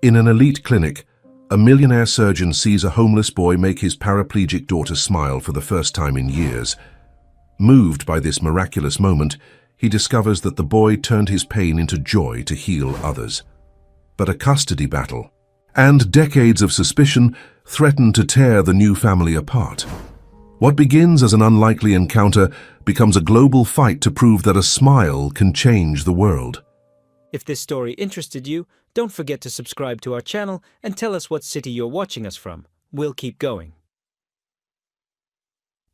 In an elite clinic, a millionaire surgeon sees a homeless boy make his paraplegic daughter smile for the first time in years. Moved by this miraculous moment, he discovers that the boy turned his pain into joy to heal others. But a custody battle and decades of suspicion threaten to tear the new family apart. What begins as an unlikely encounter becomes a global fight to prove that a smile can change the world. If this story interested you, don't forget to subscribe to our channel and tell us what city you're watching us from. We'll keep going.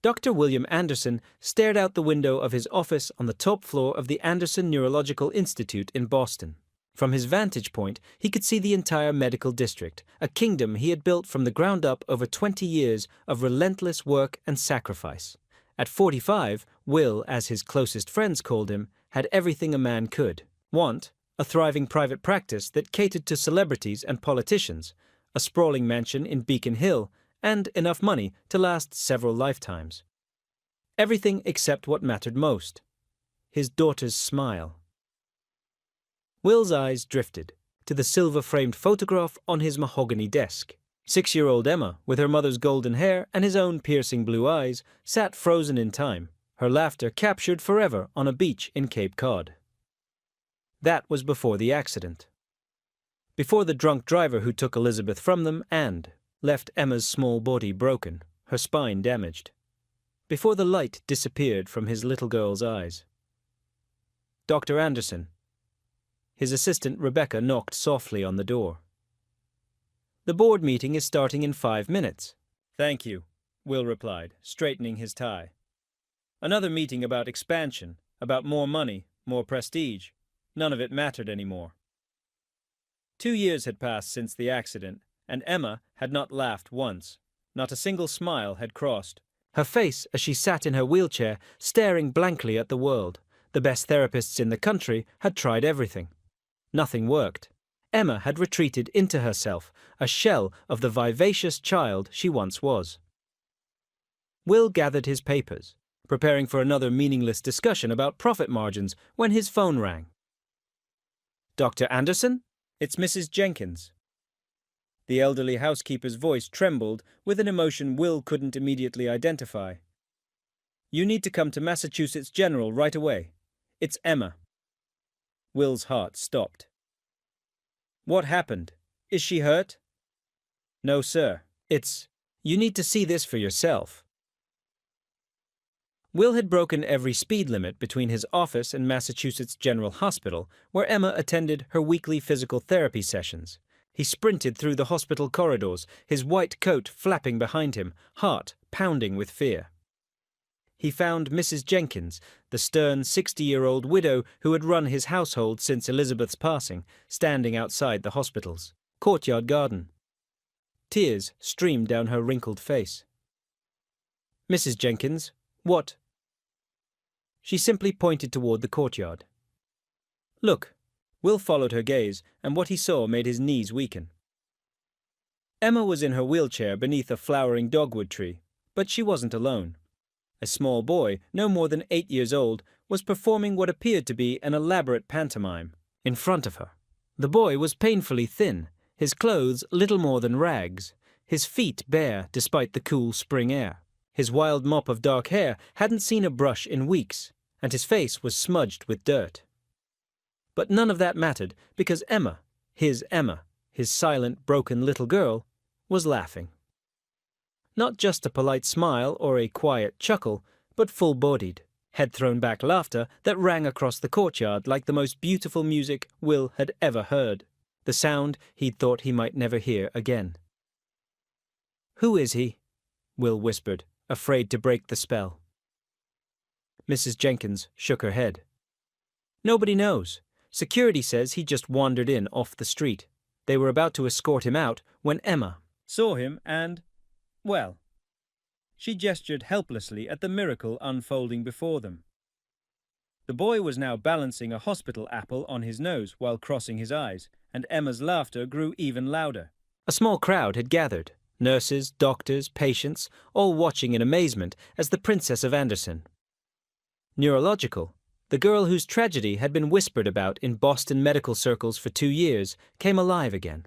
Dr. William Anderson stared out the window of his office on the top floor of the Anderson Neurological Institute in Boston. From his vantage point, he could see the entire medical district, a kingdom he had built from the ground up over 20 years of relentless work and sacrifice. At 45, Will, as his closest friends called him, had everything a man could want: a thriving private practice that catered to celebrities and politicians, a sprawling mansion in Beacon Hill, and enough money to last several lifetimes. Everything except what mattered most: his daughter's smile. Will's eyes drifted to the silver-framed photograph on his mahogany desk. 6-year-old Emma, with her mother's golden hair and his own piercing blue eyes, sat frozen in time, her laughter captured forever on a beach in Cape Cod. That was before the accident. Before the drunk driver who took Elizabeth from them and left Emma's small body broken, her spine damaged. Before the light disappeared from his little girl's eyes. Dr. Anderson. His assistant Rebecca knocked softly on the door. "The board meeting is starting in 5 minutes. "Thank you," Will replied, straightening his tie. Another meeting about expansion, about more money, more prestige. None of it mattered anymore. 2 years had passed since the accident, and Emma had not laughed once. Not a single smile had crossed her face as she sat in her wheelchair, staring blankly at the world. The best therapists in the country had tried everything. Nothing worked. Emma had retreated into herself, a shell of the vivacious child she once was. Will gathered his papers, preparing for another meaningless discussion about profit margins, when his phone rang. "Dr. Anderson? It's Mrs. Jenkins." The elderly housekeeper's voice trembled with an emotion Will couldn't immediately identify. "You need to come to Massachusetts General right away. It's Emma." Will's heart stopped. "What happened? Is she hurt?" "No, sir. You need to see this for yourself." Will had broken every speed limit between his office and Massachusetts General Hospital, where Emma attended her weekly physical therapy sessions. He sprinted through the hospital corridors, his white coat flapping behind him, heart pounding with fear. He found Mrs. Jenkins, the stern 60-year-old widow who had run his household since Elizabeth's passing, standing outside the hospital's courtyard garden. Tears streamed down her wrinkled face. "Mrs. Jenkins, what?" She simply pointed toward the courtyard. "Look." Will followed her gaze, and what he saw made his knees weaken. Emma was in her wheelchair beneath a flowering dogwood tree, but she wasn't alone. A small boy, no more than 8 years old, was performing what appeared to be an elaborate pantomime in front of her. The boy was painfully thin, his clothes little more than rags, his feet bare despite the cool spring air. His wild mop of dark hair hadn't seen a brush in weeks, and his face was smudged with dirt. But none of that mattered, because Emma, his silent, broken little girl, was laughing. Not just a polite smile or a quiet chuckle, but full-bodied, head-thrown-back laughter that rang across the courtyard like the most beautiful music Will had ever heard, the sound he'd thought he might never hear again. "Who is he?" Will whispered, afraid to break the spell. Mrs. Jenkins shook her head. "Nobody knows. Security says he just wandered in off the street. They were about to escort him out when Emma saw him and, well..." She gestured helplessly at the miracle unfolding before them. The boy was now balancing a hospital apple on his nose while crossing his eyes, and Emma's laughter grew even louder. A small crowd had gathered, nurses, doctors, patients, all watching in amazement as the Princess of Anderson. Neurological, the girl whose tragedy had been whispered about in Boston medical circles for 2 years, came alive again.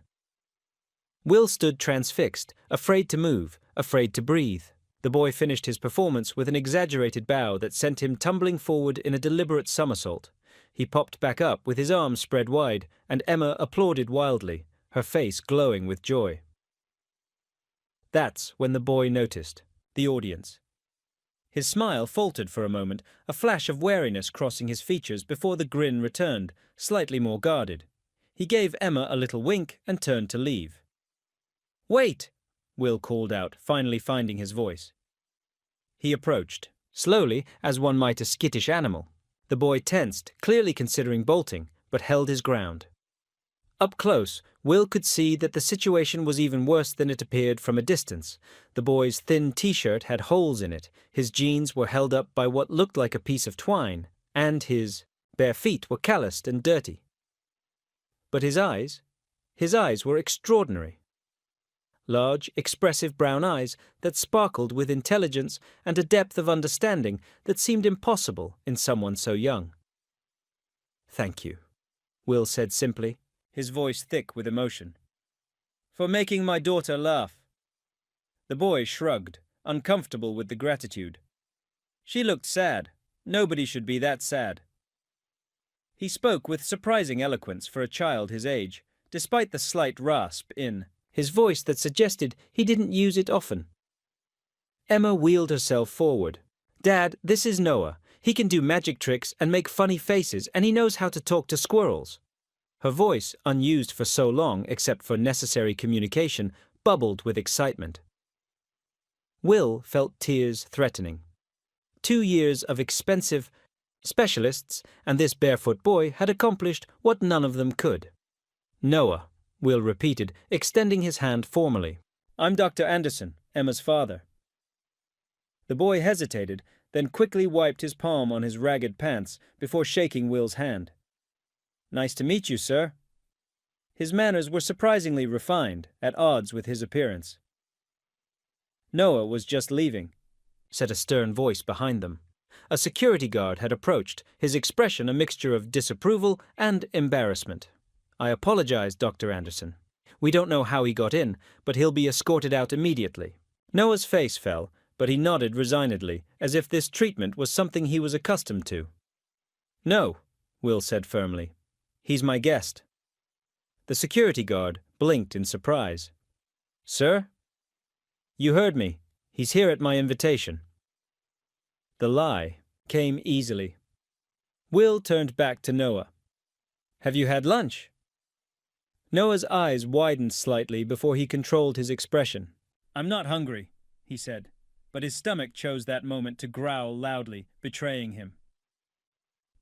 Will stood transfixed, afraid to move, afraid to breathe. The boy finished his performance with an exaggerated bow that sent him tumbling forward in a deliberate somersault. He popped back up with his arms spread wide, and Emma applauded wildly, her face glowing with joy. That's when the boy noticed the audience. His smile faltered for a moment, a flash of wariness crossing his features before the grin returned, slightly more guarded. He gave Emma a little wink and turned to leave. "Wait!" Will called out, finally finding his voice. He approached, slowly, as one might a skittish animal. The boy tensed, clearly considering bolting, but held his ground. Up close, Will could see that the situation was even worse than it appeared from a distance. The boy's thin t-shirt had holes in it, his jeans were held up by what looked like a piece of twine, and his bare feet were calloused and dirty. But his eyes were extraordinary. Large, expressive brown eyes that sparkled with intelligence and a depth of understanding that seemed impossible in someone so young. "Thank you," Will said simply, his voice thick with emotion. "For making my daughter laugh." The boy shrugged, uncomfortable with the gratitude. "She looked sad. Nobody should be that sad." He spoke with surprising eloquence for a child his age, despite the slight rasp in his voice that suggested he didn't use it often. Emma wheeled herself forward. "Dad, this is Noah. He can do magic tricks and make funny faces, and he knows how to talk to squirrels." Her voice, unused for so long except for necessary communication, bubbled with excitement. Will felt tears threatening. 2 years of expensive specialists, and this barefoot boy had accomplished what none of them could. "Noah," Will repeated, extending his hand formally. "I'm Dr. Anderson, Emma's father." The boy hesitated, then quickly wiped his palm on his ragged pants before shaking Will's hand. "Nice to meet you, sir." His manners were surprisingly refined, at odds with his appearance. "Noah was just leaving," said a stern voice behind them. A security guard had approached, his expression a mixture of disapproval and embarrassment. "I apologize, Dr. Anderson. We don't know how he got in, but he'll be escorted out immediately." Noah's face fell, but he nodded resignedly, as if this treatment was something he was accustomed to. "No," Will said firmly. "He's my guest." The security guard blinked in surprise. "Sir?" "You heard me. He's here at my invitation." The lie came easily. Will turned back to Noah. "Have you had lunch?" Noah's eyes widened slightly before he controlled his expression. "I'm not hungry," he said, but his stomach chose that moment to growl loudly, betraying him.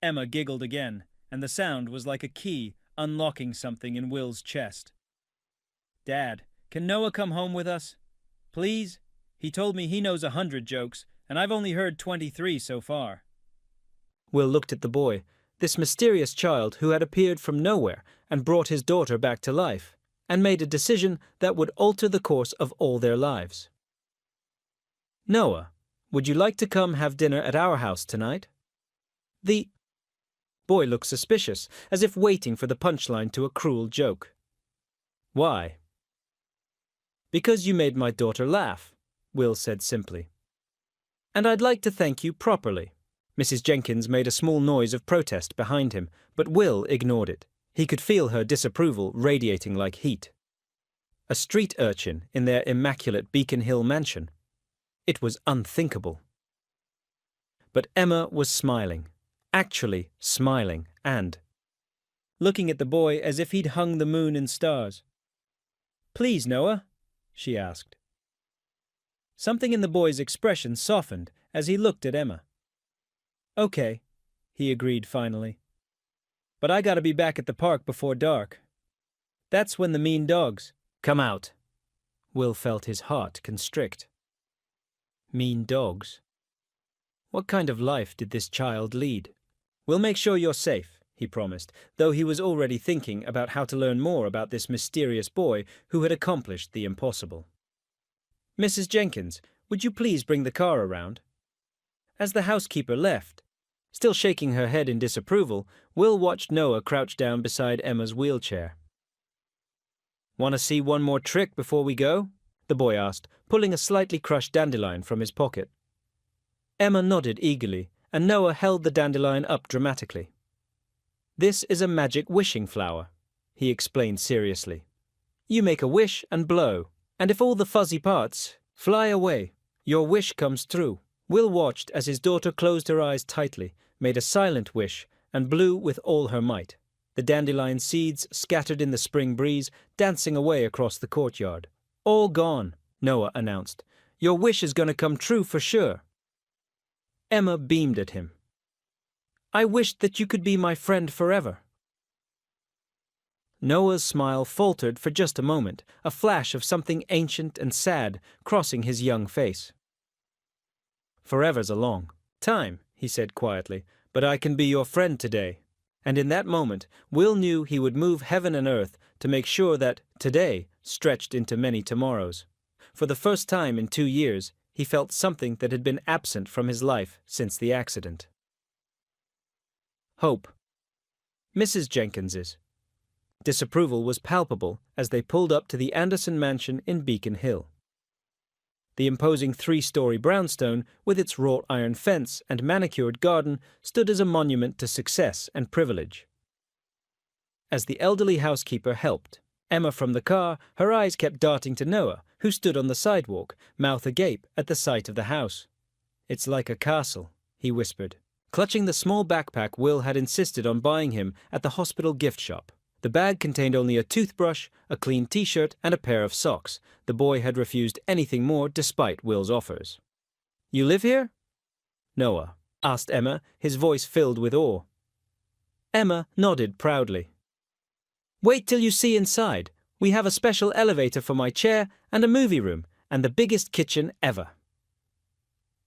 Emma giggled again, and the sound was like a key unlocking something in Will's chest. "Dad, can Noah come home with us? Please? He told me he knows 100 jokes, and I've only heard 23 so far." Will looked at the boy, this mysterious child who had appeared from nowhere and brought his daughter back to life, and made a decision that would alter the course of all their lives. "Noah, would you like to come have dinner at our house tonight?" The boy looked suspicious, as if waiting for the punchline to a cruel joke. "Why?" "Because you made my daughter laugh," Will said simply. "And I'd like to thank you properly." Mrs. Jenkins made a small noise of protest behind him, but Will ignored it. He could feel her disapproval radiating like heat. A street urchin in their immaculate Beacon Hill mansion. It was unthinkable. But Emma was smiling, actually smiling, and looking at the boy as if he'd hung the moon in stars. "Please, Noah?" she asked. Something in the boy's expression softened as he looked at Emma. "Okay," he agreed finally. "But I gotta be back at the park before dark. That's when the mean dogs come out." Will felt his heart constrict. Mean dogs? What kind of life did this child lead? "We'll make sure you're safe," he promised, though he was already thinking about how to learn more about this mysterious boy who had accomplished the impossible. "Mrs. Jenkins, would you please bring the car around?" As the housekeeper left, still shaking her head in disapproval, Will watched Noah crouch down beside Emma's wheelchair. Want to see one more trick before we go? The boy asked, pulling a slightly crushed dandelion from his pocket. Emma nodded eagerly, and Noah held the dandelion up dramatically. This is a magic wishing flower, he explained seriously. You make a wish and blow, and if all the fuzzy parts fly away, your wish comes true. Will watched as his daughter closed her eyes tightly, made a silent wish, and blew with all her might. The dandelion seeds scattered in the spring breeze, dancing away across the courtyard. All gone, Noah announced. Your wish is going to come true for sure. Emma beamed at him. I wished that you could be my friend forever. Noah's smile faltered for just a moment, a flash of something ancient and sad crossing his young face. Forever's a long time, he said quietly, but I can be your friend today. And in that moment, Will knew he would move heaven and earth to make sure that today stretched into many tomorrows. For the first time in 2 years, he felt something that had been absent from his life since the accident. Hope. Mrs. Jenkins's disapproval was palpable as they pulled up to the Anderson mansion in Beacon Hill. The imposing 3-story brownstone, with its wrought iron fence and manicured garden, stood as a monument to success and privilege. As the elderly housekeeper helped Emma from the car, her eyes kept darting to Noah, who stood on the sidewalk, mouth agape at the sight of the house. It's like a castle, he whispered, clutching the small backpack Will had insisted on buying him at the hospital gift shop. The bag contained only a toothbrush, a clean t-shirt, and a pair of socks. The boy had refused anything more despite Will's offers. You live here? Noah asked Emma, his voice filled with awe. Emma nodded proudly. Wait till you see inside. We have a special elevator for my chair and a movie room, and the biggest kitchen ever.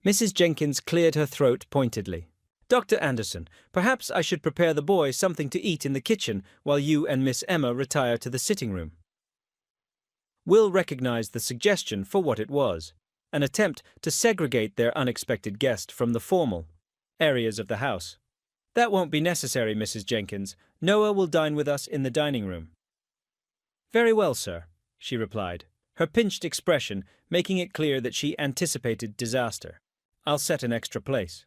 Mrs. Jenkins cleared her throat pointedly. Dr. Anderson, perhaps I should prepare the boy something to eat in the kitchen while you and Miss Emma retire to the sitting room. Will recognized the suggestion for what it was, an attempt to segregate their unexpected guest from the formal areas of the house. That won't be necessary, Mrs. Jenkins. Noah will dine with us in the dining room. Very well, sir, she replied, her pinched expression making it clear that she anticipated disaster. I'll set an extra place.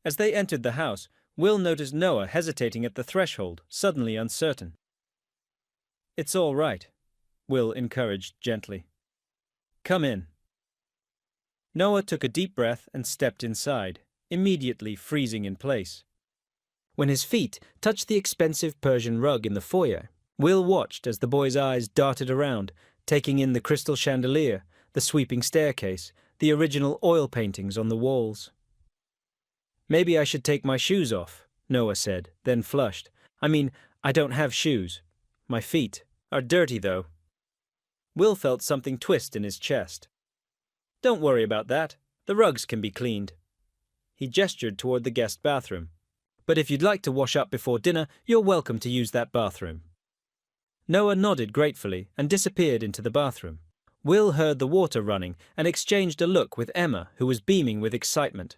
As they entered the house, Will noticed Noah hesitating at the threshold, suddenly uncertain. It's all right, Will encouraged gently. Come in. Noah took a deep breath and stepped inside, immediately freezing in place. When his feet touched the expensive Persian rug in the foyer, Will watched as the boy's eyes darted around, taking in the crystal chandelier, the sweeping staircase, the original oil paintings on the walls. Maybe I should take my shoes off, Noah said, then flushed. I mean, I don't have shoes. My feet are dirty, though. Will felt something twist in his chest. Don't worry about that. The rugs can be cleaned. He gestured toward the guest bathroom. But if you'd like to wash up before dinner, you're welcome to use that bathroom. Noah nodded gratefully and disappeared into the bathroom. Will heard the water running and exchanged a look with Emma, who was beaming with excitement.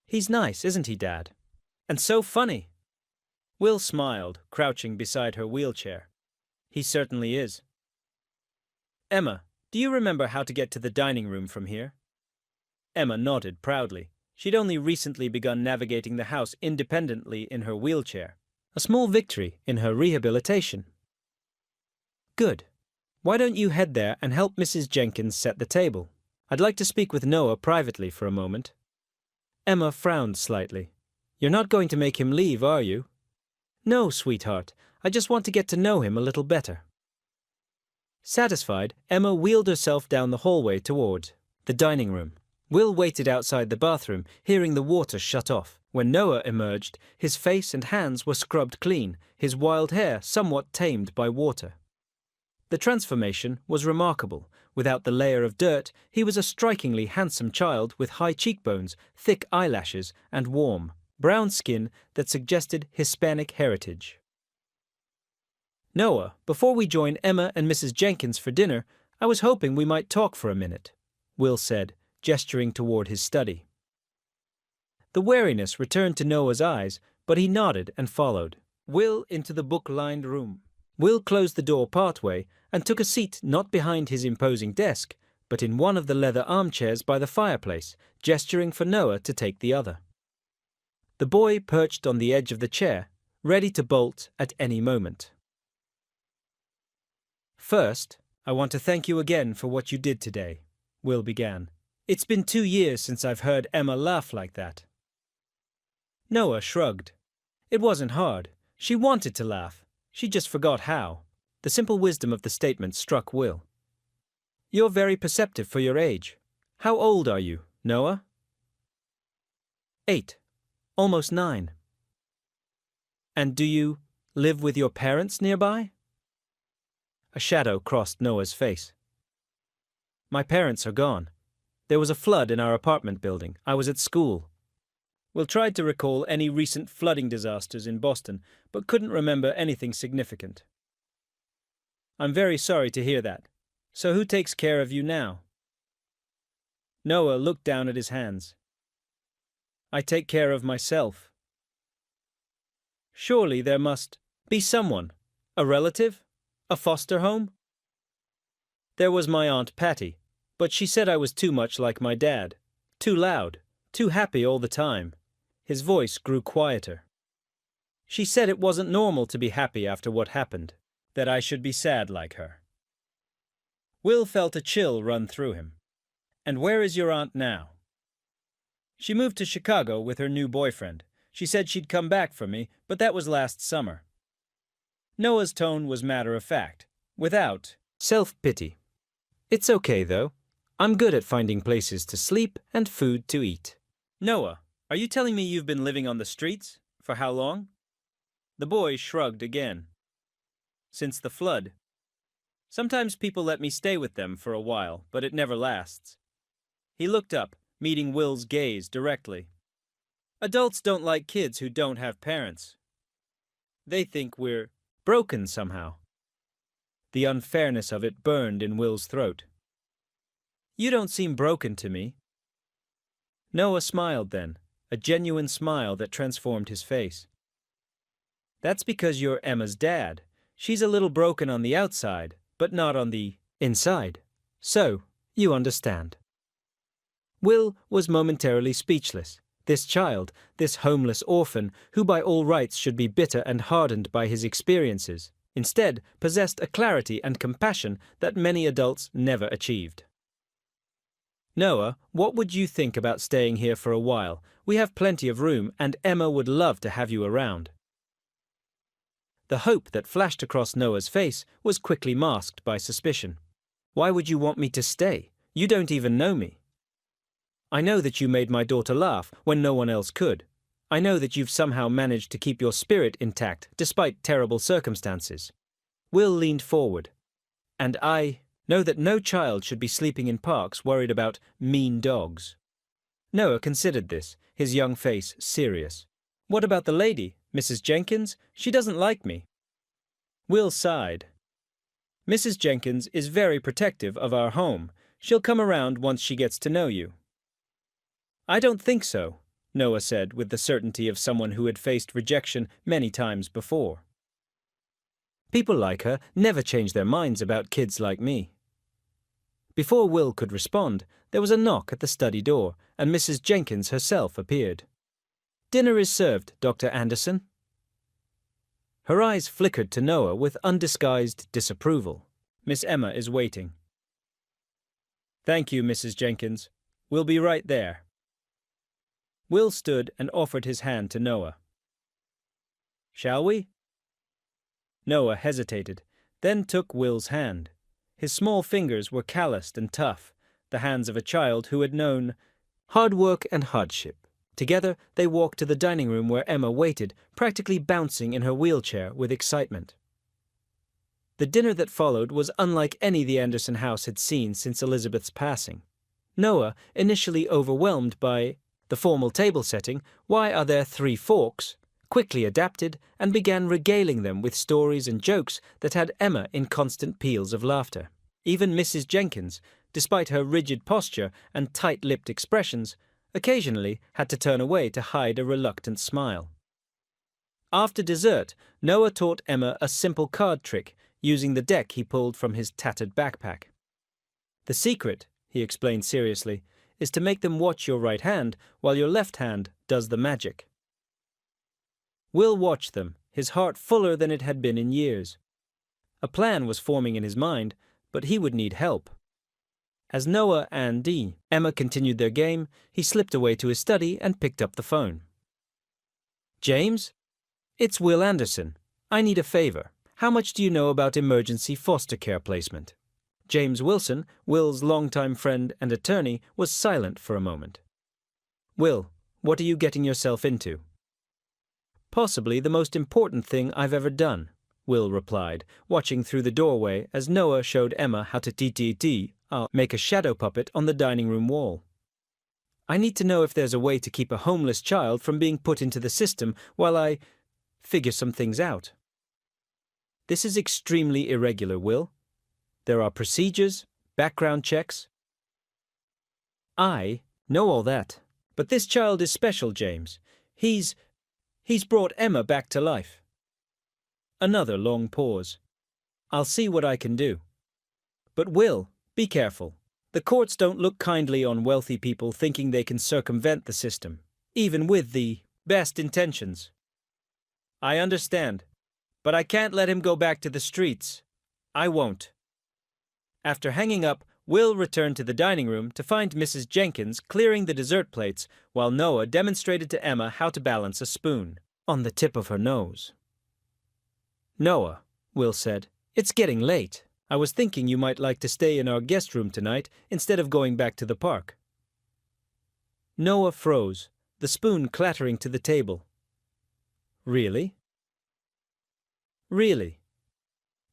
He's nice, isn't he, Dad? And so funny. Will smiled, crouching beside her wheelchair. He certainly is. Emma, do you remember how to get to the dining room from here? Emma nodded proudly. She'd only recently begun navigating the house independently in her wheelchair. A small victory in her rehabilitation. Good. Why don't you head there and help Mrs. Jenkins set the table? I'd like to speak with Noah privately for a moment. Emma frowned slightly. You're not going to make him leave, are you? No, sweetheart. I just want to get to know him a little better. Satisfied, Emma wheeled herself down the hallway toward the dining room. Will waited outside the bathroom, hearing the water shut off. When Noah emerged, his face and hands were scrubbed clean, his wild hair somewhat tamed by water. The transformation was remarkable. Without the layer of dirt, he was a strikingly handsome child with high cheekbones, thick eyelashes, and warm, brown skin that suggested Hispanic heritage. Noah, before we join Emma and Mrs. Jenkins for dinner, I was hoping we might talk for a minute, Will said, gesturing toward his study. The wariness returned to Noah's eyes, but he nodded and followed Will into the book-lined room. Will closed the door partway and took a seat not behind his imposing desk, but in one of the leather armchairs by the fireplace, gesturing for Noah to take the other. The boy perched on the edge of the chair, ready to bolt at any moment. "First, I want to thank you again for what you did today," Will began. "It's been 2 years since I've heard Emma laugh like that." Noah shrugged. It wasn't hard. She wanted to laugh. She just forgot how. The simple wisdom of the statement struck Will. "You're very perceptive for your age. How old are you, Noah?" 8. Almost 9. "And do you live with your parents nearby?" A shadow crossed Noah's face. "My parents are gone. There was a flood in our apartment building. I was at school." Will tried to recall any recent flooding disasters in Boston, but couldn't remember anything significant. "I'm very sorry to hear that. So who takes care of you now?" Noah looked down at his hands. "I take care of myself." "Surely there must be someone, a relative, a foster home?" "There was my Aunt Patty, but she said I was too much like my dad, too loud, too happy all the time." His voice grew quieter. "She said it wasn't normal to be happy after what happened, that I should be sad like her." Will felt a chill run through him. "And where is your aunt now?" "She moved to Chicago with her new boyfriend. She said she'd come back for me, but that was last summer." Noah's tone was matter-of-fact, without self-pity. "It's okay, though. I'm good at finding places to sleep and food to eat." "Noah, are you telling me you've been living on the streets? For how long?" The boy shrugged again. "Since the flood. Sometimes people let me stay with them for a while, but it never lasts." He looked up, meeting Will's gaze directly. "Adults don't like kids who don't have parents. They think we're broken somehow." The unfairness of it burned in Will's throat. "You don't seem broken to me." Noah smiled then, a genuine smile that transformed his face. "That's because you're Emma's dad. She's a little broken on the outside, but not on the inside. So, you understand." Will was momentarily speechless. This child, this homeless orphan, who by all rights should be bitter and hardened by his experiences, instead possessed a clarity and compassion that many adults never achieved. "Noah, what would you think about staying here for a while? We have plenty of room, and Emma would love to have you around." The hope that flashed across Noah's face was quickly masked by suspicion. "Why would you want me to stay? You don't even know me." "I know that you made my daughter laugh when no one else could. I know that you've somehow managed to keep your spirit intact despite terrible circumstances." Will leaned forward. "And I know that no child should be sleeping in parks worried about mean dogs." Noah considered this, his young face serious. "What about the lady, Mrs. Jenkins? She doesn't like me." Will sighed. "Mrs. Jenkins is very protective of our home. She'll come around once she gets to know you." "I don't think so," Noah said with the certainty of someone who had faced rejection many times before. "People like her never change their minds about kids like me." Before Will could respond, there was a knock at the study door, and Mrs. Jenkins herself appeared. "Dinner is served, Dr. Anderson." Her eyes flickered to Noah with undisguised disapproval. "Miss Emma is waiting." "Thank you, Mrs. Jenkins. We'll be right there." Will stood and offered his hand to Noah. "Shall we?" Noah hesitated, then took Will's hand. His small fingers were calloused and tough, the hands of a child who had known hard work and hardship. Together, they walked to the dining room where Emma waited, practically bouncing in her wheelchair with excitement. The dinner that followed was unlike any the Anderson house had seen since Elizabeth's passing. Noah, initially overwhelmed by the formal table setting, "Why are there 3 forks?" quickly adapted and began regaling them with stories and jokes that had Emma in constant peals of laughter. Even Mrs. Jenkins, despite her rigid posture and tight-lipped expressions, occasionally had to turn away to hide a reluctant smile. After dessert, Noah taught Emma a simple card trick using the deck he pulled from his tattered backpack. The secret, he explained seriously, is to make them watch your right hand while your left hand does the magic. Will watched them, his heart fuller than it had been in years. A plan was forming in his mind, but he would need help. As Noah and Emma continued their game, he slipped away to his study and picked up the phone. "James? It's Will Anderson. I need a favor. How much do you know about emergency foster care placement?" James Wilson, Will's longtime friend and attorney, was silent for a moment. "Will, what are you getting yourself into?" "Possibly the most important thing I've ever done," Will replied, watching through the doorway as Noah showed Emma how to make a shadow puppet on the dining room wall. "I need to know if there's a way to keep a homeless child from being put into the system while I figure some things out. This is extremely irregular, Will. There are procedures, background checks." "I know all that, but this child is special, James. He's brought Emma back to life." Another long pause. "I'll see what I can do. But Will, be careful. The courts don't look kindly on wealthy people thinking they can circumvent the system, even with the best intentions." "I understand, but I can't let him go back to the streets. I won't." After hanging up, Will returned to the dining room to find Mrs. Jenkins clearing the dessert plates while Noah demonstrated to Emma how to balance a spoon on the tip of her nose. "Noah," Will said, "it's getting late. I was thinking you might like to stay in our guest room tonight instead of going back to the park." Noah froze, the spoon clattering to the table. "Really?" "Really.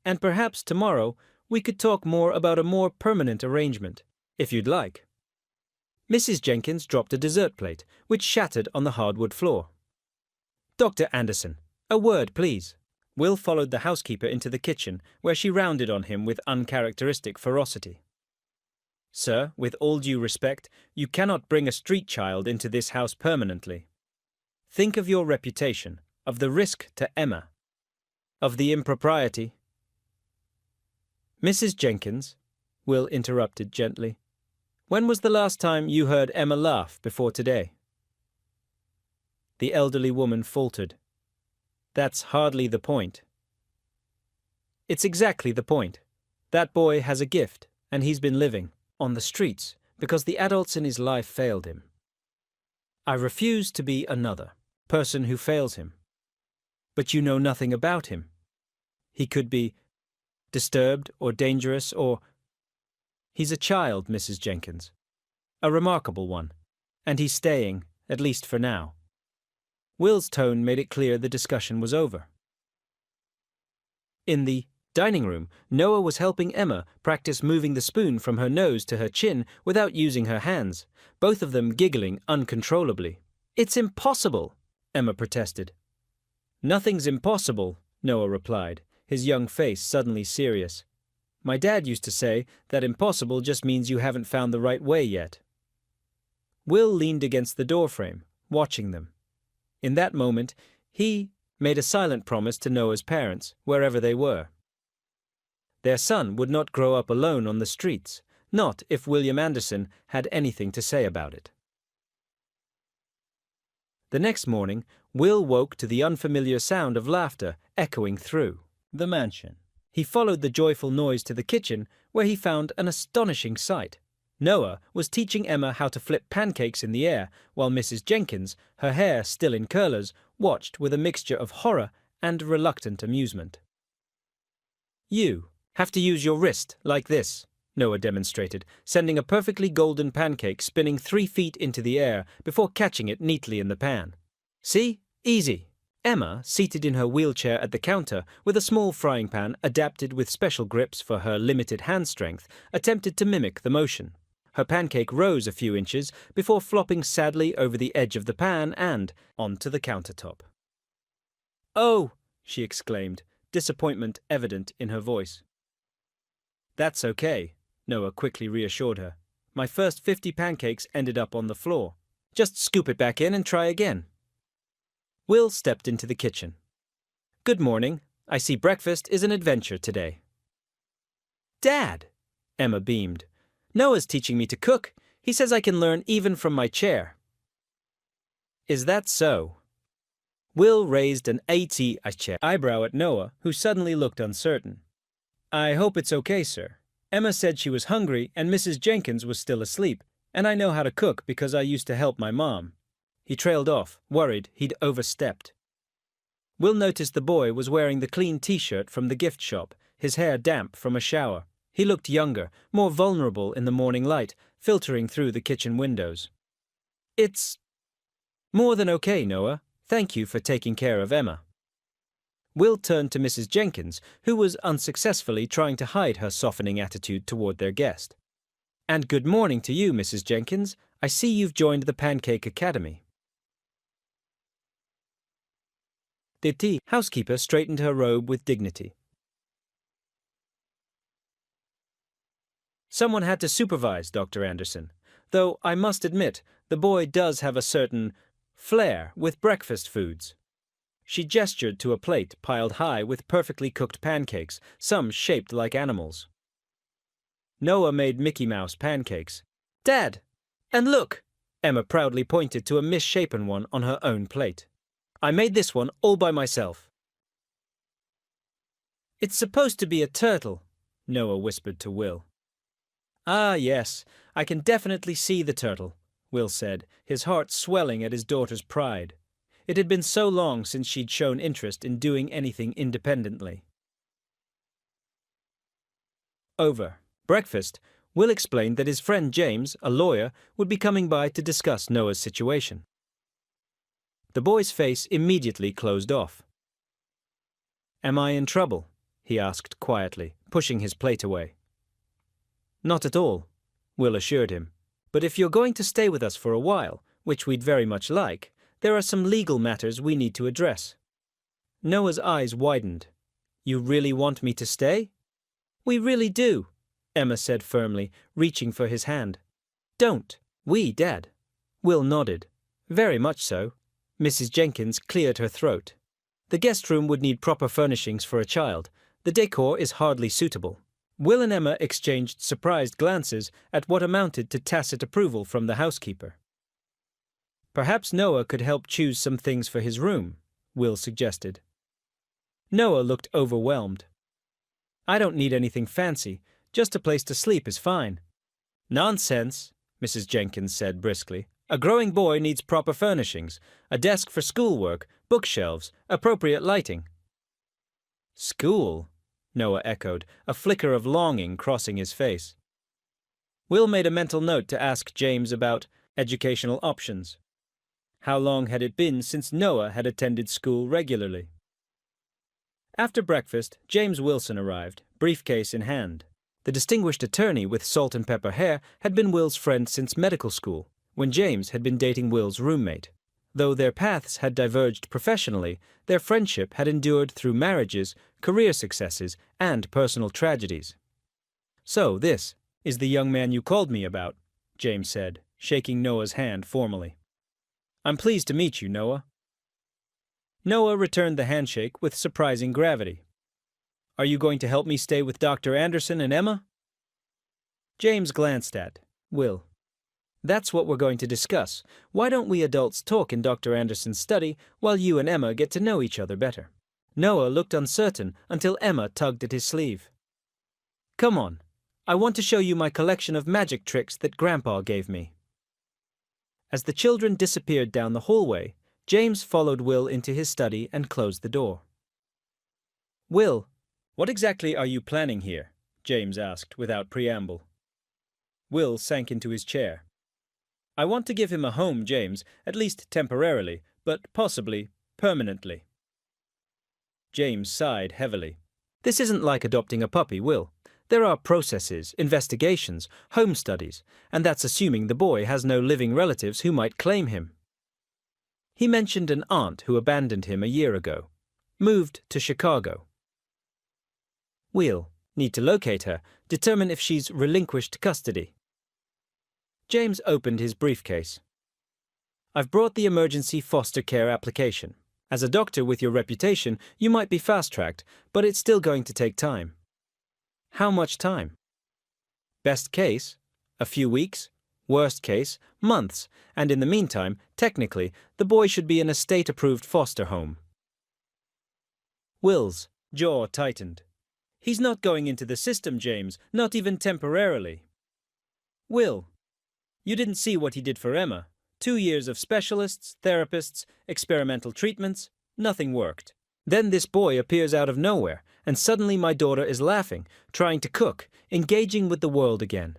And perhaps tomorrow we could talk more about a more permanent arrangement, if you'd like." Mrs. Jenkins dropped a dessert plate, which shattered on the hardwood floor. "Dr. Anderson, a word, please." Will followed the housekeeper into the kitchen, where she rounded on him with uncharacteristic ferocity. "Sir, with all due respect, you cannot bring a street child into this house permanently. Think of your reputation, of the risk to Emma, of the impropriety." "Mrs. Jenkins," Will interrupted gently, "when was the last time you heard Emma laugh before today?" The elderly woman faltered. "That's hardly the point." "It's exactly the point. That boy has a gift, and he's been living on the streets because the adults in his life failed him. I refuse to be another person who fails him. But you know nothing about him. He could be disturbed or dangerous or... He's a child, Mrs. Jenkins. A remarkable one. And he's staying, at least for now." Will's tone made it clear the discussion was over. In the dining room, Noah was helping Emma practice moving the spoon from her nose to her chin without using her hands, both of them giggling uncontrollably. "It's impossible," Emma protested. "Nothing's impossible," Noah replied, his young face suddenly serious. "My dad used to say that impossible just means you haven't found the right way yet." Will leaned against the doorframe, watching them. In that moment, he made a silent promise to Noah's parents, wherever they were. Their son would not grow up alone on the streets, not if William Anderson had anything to say about it. The next morning, Will woke to the unfamiliar sound of laughter echoing through the mansion. He followed the joyful noise to the kitchen, where he found an astonishing sight. Noah was teaching Emma how to flip pancakes in the air, while Mrs. Jenkins, her hair still in curlers, watched with a mixture of horror and reluctant amusement. "You have to use your wrist like this," Noah demonstrated, sending a perfectly golden pancake spinning 3 feet into the air before catching it neatly in the pan. "See? Easy." Emma, seated in her wheelchair at the counter with a small frying pan adapted with special grips for her limited hand strength, attempted to mimic the motion. Her pancake rose a few inches before flopping sadly over the edge of the pan and onto the countertop. "Oh!" she exclaimed, disappointment evident in her voice. "That's okay," Noah quickly reassured her. "My first 50 pancakes ended up on the floor. Just scoop it back in and try again." Will stepped into the kitchen. Good morning. I see breakfast is an adventure today. Dad! Emma beamed. Noah's teaching me to cook. He says I can learn even from my chair. Is that so? Will raised an eyebrow at Noah, who suddenly looked uncertain. I hope it's okay, sir. Emma said she was hungry and Mrs. Jenkins was still asleep, and I know how to cook because I used to help my mom. He trailed off, worried he'd overstepped. Will noticed the boy was wearing the clean t-shirt from the gift shop, his hair damp from a shower. He looked younger, more vulnerable in the morning light, filtering through the kitchen windows. It's more than okay, Noah. Thank you for taking care of Emma. Will turned to Mrs. Jenkins, who was unsuccessfully trying to hide her softening attitude toward their guest. And good morning to you, Mrs. Jenkins. I see you've joined the Pancake Academy. The housekeeper straightened her robe with dignity. Someone had to supervise Dr. Anderson, though I must admit the boy does have a certain flair with breakfast foods. She gestured to a plate piled high with perfectly cooked pancakes, some shaped like animals. Noah made Mickey Mouse pancakes. Dad! And look! Emma proudly pointed to a misshapen one on her own plate. I made this one all by myself. It's supposed to be a turtle, Noah whispered to Will. Ah, yes, I can definitely see the turtle, Will said, his heart swelling at his daughter's pride. It had been so long since she'd shown interest in doing anything independently. Over breakfast, Will explained that his friend James, a lawyer, would be coming by to discuss Noah's situation. The boy's face immediately closed off. Am I in trouble? He asked quietly, pushing his plate away. Not at all, Will assured him. But if you're going to stay with us for a while, which we'd very much like, there are some legal matters we need to address. Noah's eyes widened. You really want me to stay? We really do, Emma said firmly, reaching for his hand. Don't. We, Dad. Will nodded. Very much so. Mrs. Jenkins cleared her throat. The guest room would need proper furnishings for a child. The decor is hardly suitable. Will and Emma exchanged surprised glances at what amounted to tacit approval from the housekeeper. Perhaps Noah could help choose some things for his room, Will suggested. Noah looked overwhelmed. I don't need anything fancy. Just a place to sleep is fine. Nonsense, Mrs. Jenkins said briskly. A growing boy needs proper furnishings, a desk for schoolwork, bookshelves, appropriate lighting. School? Noah echoed, a flicker of longing crossing his face. Will made a mental note to ask James about educational options. How long had it been since Noah had attended school regularly? After breakfast, James Wilson arrived, briefcase in hand. The distinguished attorney with salt and pepper hair had been Will's friend since medical school, when James had been dating Will's roommate. Though their paths had diverged professionally, their friendship had endured through marriages, career successes, and personal tragedies. So this is the young man you called me about, James said, shaking Noah's hand formally. I'm pleased to meet you, Noah. Noah returned the handshake with surprising gravity. Are you going to help me stay with Dr. Anderson and Emma? James glanced at Will. That's what we're going to discuss. Why don't we adults talk in Dr. Anderson's study while you and Emma get to know each other better? Noah looked uncertain until Emma tugged at his sleeve. Come on. I want to show you my collection of magic tricks that Grandpa gave me. As the children disappeared down the hallway, James followed Will into his study and closed the door. Will, what exactly are you planning here? James asked without preamble. Will sank into his chair. I want to give him a home, James, at least temporarily, but possibly permanently. James sighed heavily. This isn't like adopting a puppy, Will. There are processes, investigations, home studies, and that's assuming the boy has no living relatives who might claim him. He mentioned an aunt who abandoned him a year ago, moved to Chicago. We'll need to locate her, determine if she's relinquished custody. James opened his briefcase. I've brought the emergency foster care application. As a doctor with your reputation, you might be fast-tracked, but it's still going to take time. How much time? Best case, a few weeks. Worst case, months. And in the meantime, technically, the boy should be in a state-approved foster home. Will's jaw tightened. He's not going into the system, James, not even temporarily. Will, you didn't see what he did for Emma. 2 years of specialists, therapists, experimental treatments, nothing worked. Then this boy appears out of nowhere, and suddenly my daughter is laughing, trying to cook, engaging with the world again.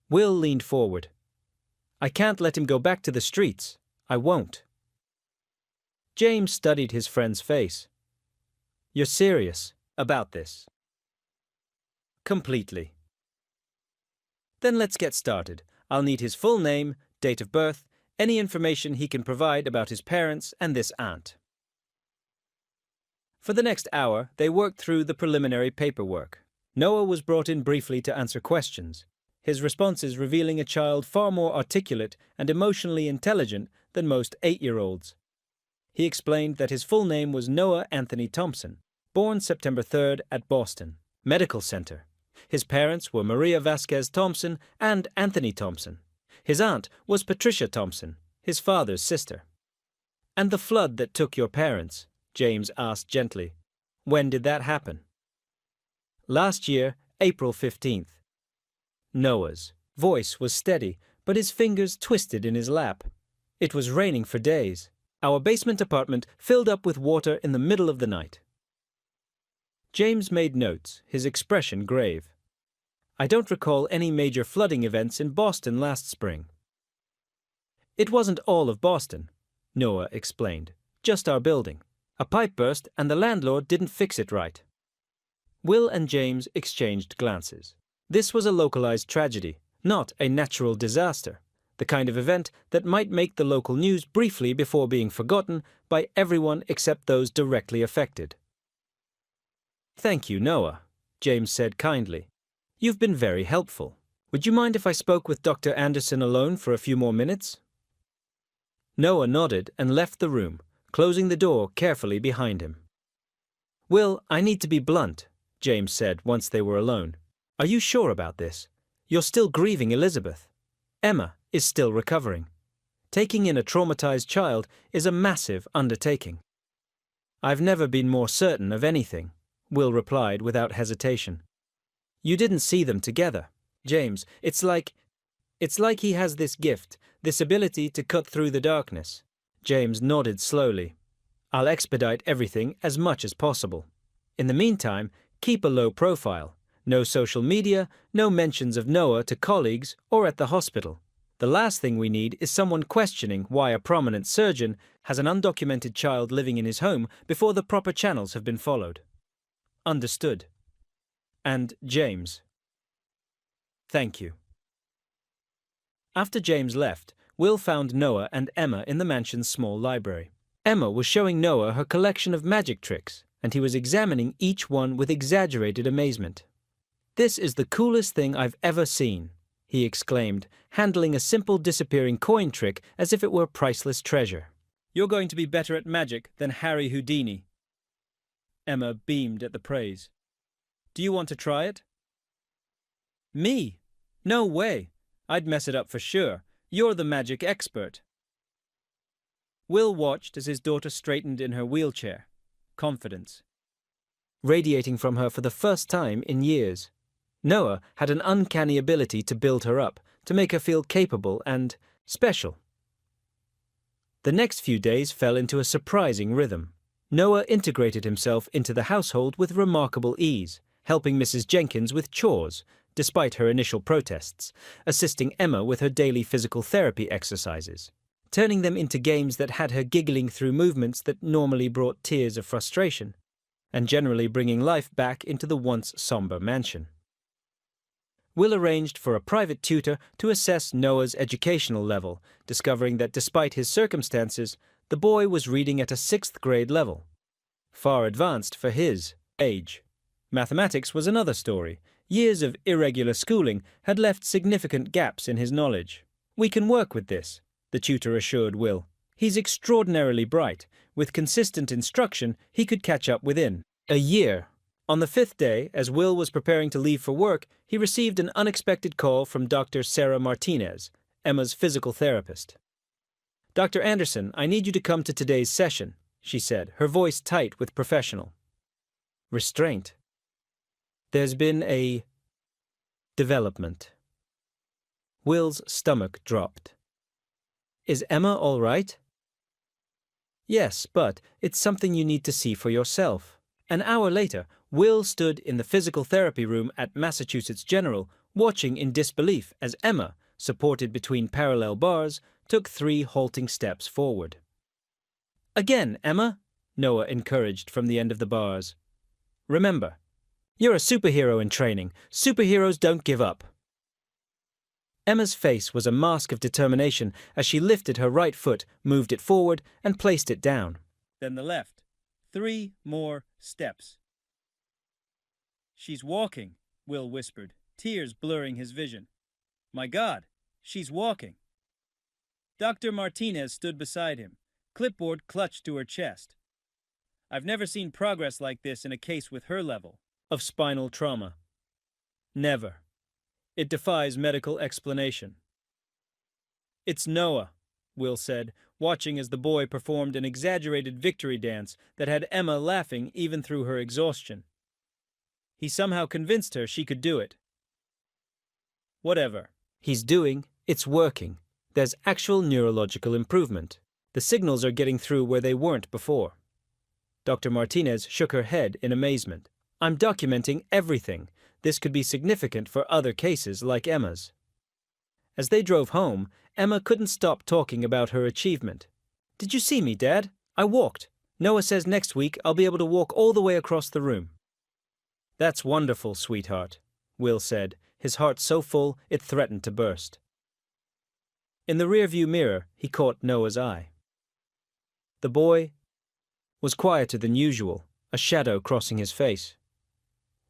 Will leaned forward. I can't let him go back to the streets. I won't. James studied his friend's face. You're serious about this? Completely. Then let's get started. I'll need his full name, date of birth, any information he can provide about his parents and this aunt. For the next hour, they worked through the preliminary paperwork. Noah was brought in briefly to answer questions, his responses revealing a child far more articulate and emotionally intelligent than most 8-year-olds. He explained that his full name was Noah Anthony Thompson, born September 3rd at Boston Medical Center. His parents were Maria Vasquez Thompson and Anthony Thompson. His aunt was Patricia Thompson, his father's sister. And the flood that took your parents? James asked gently. When did that happen? Last year, April 15th. Noah's voice was steady, but his fingers twisted in his lap. It was raining for days. Our basement apartment filled up with water in the middle of the night. James made notes, his expression grave. I don't recall any major flooding events in Boston last spring. It wasn't all of Boston, Noah explained. Just our building. A pipe burst and the landlord didn't fix it right. Will and James exchanged glances. This was a localized tragedy, not a natural disaster, the kind of event that might make the local news briefly before being forgotten by everyone except those directly affected. Thank you, Noah, James said kindly. You've been very helpful. Would you mind if I spoke with Dr. Anderson alone for a few more minutes? Noah nodded and left the room, closing the door carefully behind him. Will, I need to be blunt, James said once they were alone. Are you sure about this? You're still grieving Elizabeth. Emma is still recovering. Taking in a traumatized child is a massive undertaking. I've never been more certain of anything, Will replied without hesitation. You didn't see them together, James. It's like he has this gift, this ability to cut through the darkness. James nodded slowly. I'll expedite everything as much as possible. In the meantime, keep a low profile. No social media, no mentions of Noah to colleagues or at the hospital. The last thing we need is someone questioning why a prominent surgeon has an undocumented child living in his home before the proper channels have been followed. Understood. And James. Thank you. After James left, Will found Noah and Emma in the mansion's small library. Emma was showing Noah her collection of magic tricks, and he was examining each one with exaggerated amazement. This is the coolest thing I've ever seen, he exclaimed, handling a simple disappearing coin trick as if it were priceless treasure. You're going to be better at magic than Harry Houdini. Emma beamed at the praise. Do you want to try it? Me? No way. I'd mess it up for sure. You're the magic expert. Will watched as his daughter straightened in her wheelchair. Confidence radiating from her for the first time in years. Noah had an uncanny ability to build her up, to make her feel capable and special. The next few days fell into a surprising rhythm. Noah integrated himself into the household with remarkable ease, helping Mrs. Jenkins with chores, despite her initial protests, assisting Emma with her daily physical therapy exercises, turning them into games that had her giggling through movements that normally brought tears of frustration, and generally bringing life back into the once somber mansion. Will arranged for a private tutor to assess Noah's educational level, discovering that despite his circumstances, the boy was reading at a 6th grade level, far advanced for his age. Mathematics was another story. Years of irregular schooling had left significant gaps in his knowledge. We can work with this, the tutor assured Will. He's extraordinarily bright. With consistent instruction, he could catch up within a year. On the fifth day, as Will was preparing to leave for work, he received an unexpected call from Dr. Sarah Martinez, Emma's physical therapist. "Dr. Anderson, I need you to come to today's session," she said, her voice tight with professional restraint. "There's been a development." Will's stomach dropped. "Is Emma all right?" "Yes, but it's something you need to see for yourself." An hour later, Will stood in the physical therapy room at Massachusetts General, watching in disbelief as Emma, supported between parallel bars, took 3 halting steps forward. "Again, Emma," Noah encouraged from the end of the bars. "Remember, you're a superhero in training. Superheroes don't give up." Emma's face was a mask of determination as she lifted her right foot, moved it forward, and placed it down. Then the left. 3 more steps. "She's walking," Will whispered, tears blurring his vision. "My God, she's walking." Dr. Martinez stood beside him, clipboard clutched to her chest. "I've never seen progress like this in a case with her level of spinal trauma. Never. It defies medical explanation." "It's Noah," Will said, watching as the boy performed an exaggerated victory dance that had Emma laughing even through her exhaustion. "He somehow convinced her she could do it." "Whatever he's doing, it's working. There's actual neurological improvement. The signals are getting through where they weren't before." Dr. Martinez shook her head in amazement. "I'm documenting everything. This could be significant for other cases like Emma's." As they drove home, Emma couldn't stop talking about her achievement. "Did you see me, Dad? I walked. Noah says next week I'll be able to walk all the way across the room." "That's wonderful, sweetheart," Will said, his heart so full it threatened to burst. In the rearview mirror, he caught Noah's eye. The boy was quieter than usual, a shadow crossing his face.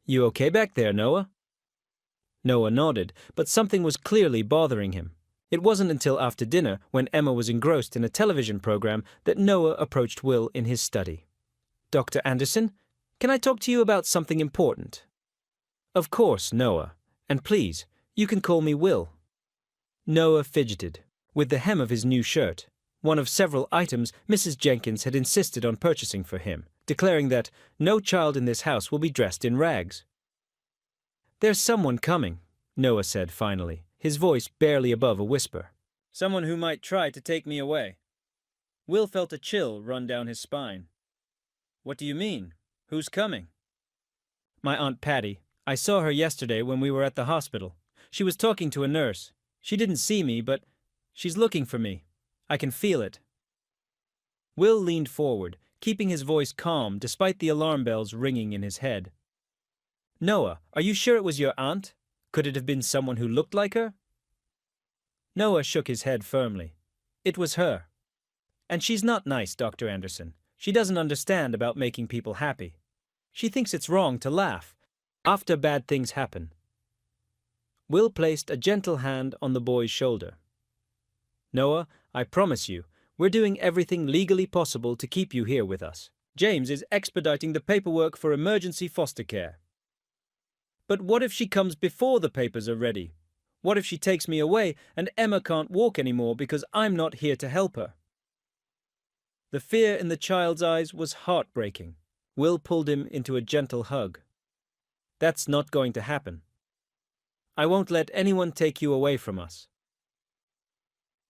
"You okay back there, Noah?" Noah nodded, but something was clearly bothering him. It wasn't until after dinner, when Emma was engrossed in a television program, that Noah approached Will in his study. "Dr. Anderson, can I talk to you about something important?" "Of course, Noah. And please, you can call me Will." Noah fidgeted with the hem of his new shirt, one of several items Mrs. Jenkins had insisted on purchasing for him, declaring that no child in this house will be dressed in rags. "There's someone coming," Noah said finally, his voice barely above a whisper. "Someone who might try to take me away." Will felt a chill run down his spine. "What do you mean? Who's coming?" "My Aunt Patty. I saw her yesterday when we were at the hospital. She was talking to a nurse. She didn't see me, but she's looking for me. I can feel it." Will leaned forward, keeping his voice calm despite the alarm bells ringing in his head. "Noah, are you sure it was your aunt? Could it have been someone who looked like her?" Noah shook his head firmly. "It was her. And she's not nice, Dr. Anderson. She doesn't understand about making people happy. She thinks it's wrong to laugh after bad things happen." Will placed a gentle hand on the boy's shoulder. "Noah, I promise you, we're doing everything legally possible to keep you here with us. James is expediting the paperwork for emergency foster care." "But what if she comes before the papers are ready? What if she takes me away and Emma can't walk anymore because I'm not here to help her?" The fear in the child's eyes was heartbreaking. Will pulled him into a gentle hug. "That's not going to happen. I won't let anyone take you away from us."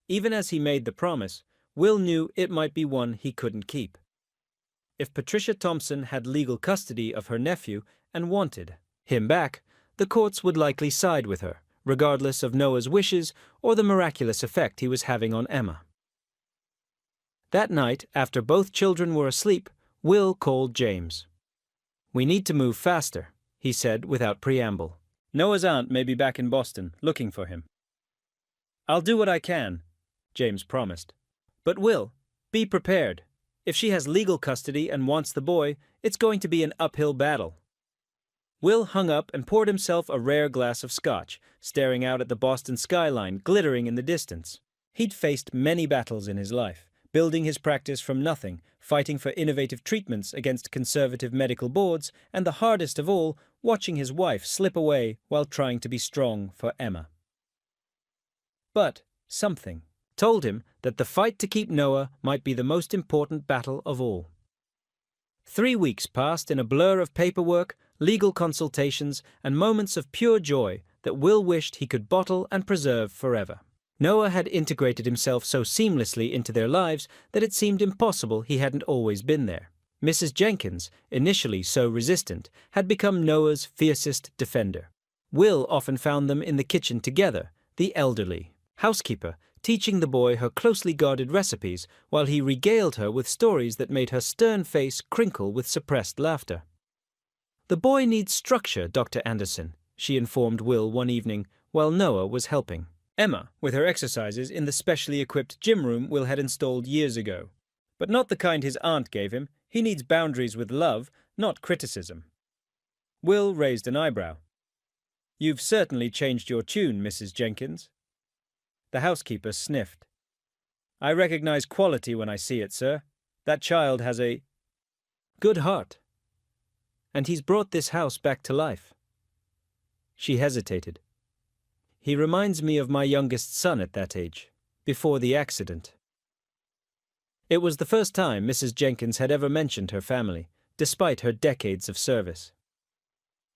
Even as he made the promise, Will knew it might be one he couldn't keep. If Patricia Thompson had legal custody of her nephew and wanted him back, the courts would likely side with her, regardless of Noah's wishes or the miraculous effect he was having on Emma. That night, after both children were asleep, Will called James. "We need to move faster," he said without preamble. "Noah's aunt may be back in Boston, looking for him." "I'll do what I can," James promised. "But Will, be prepared. If she has legal custody and wants the boy, it's going to be an uphill battle." Will hung up and poured himself a rare glass of scotch, staring out at the Boston skyline glittering in the distance. He'd faced many battles in his life, building his practice from nothing, fighting for innovative treatments against conservative medical boards, and the hardest of all, watching his wife slip away while trying to be strong for Emma. But something told him that the fight to keep Noah might be the most important battle of all. 3 weeks passed in a blur of paperwork, legal consultations, and moments of pure joy that Will wished he could bottle and preserve forever. Noah had integrated himself so seamlessly into their lives that it seemed impossible he hadn't always been there. Mrs. Jenkins, initially so resistant, had become Noah's fiercest defender. Will often found them in the kitchen together, the elderly housekeeper teaching the boy her closely guarded recipes while he regaled her with stories that made her stern face crinkle with suppressed laughter. "The boy needs structure, Dr. Anderson," she informed Will one evening while Noah was helping Emma with her exercises in the specially equipped gym room Will had installed years ago. But not the kind his aunt gave him. He needs boundaries with love, not criticism. Will raised an eyebrow. "You've certainly changed your tune, Mrs. Jenkins." The housekeeper sniffed. "I recognize quality when I see it, sir. That child has a good heart. And he's brought this house back to life." She hesitated. "He reminds me of my youngest son at that age, before the accident." It was the first time Mrs. Jenkins had ever mentioned her family, despite her decades of service.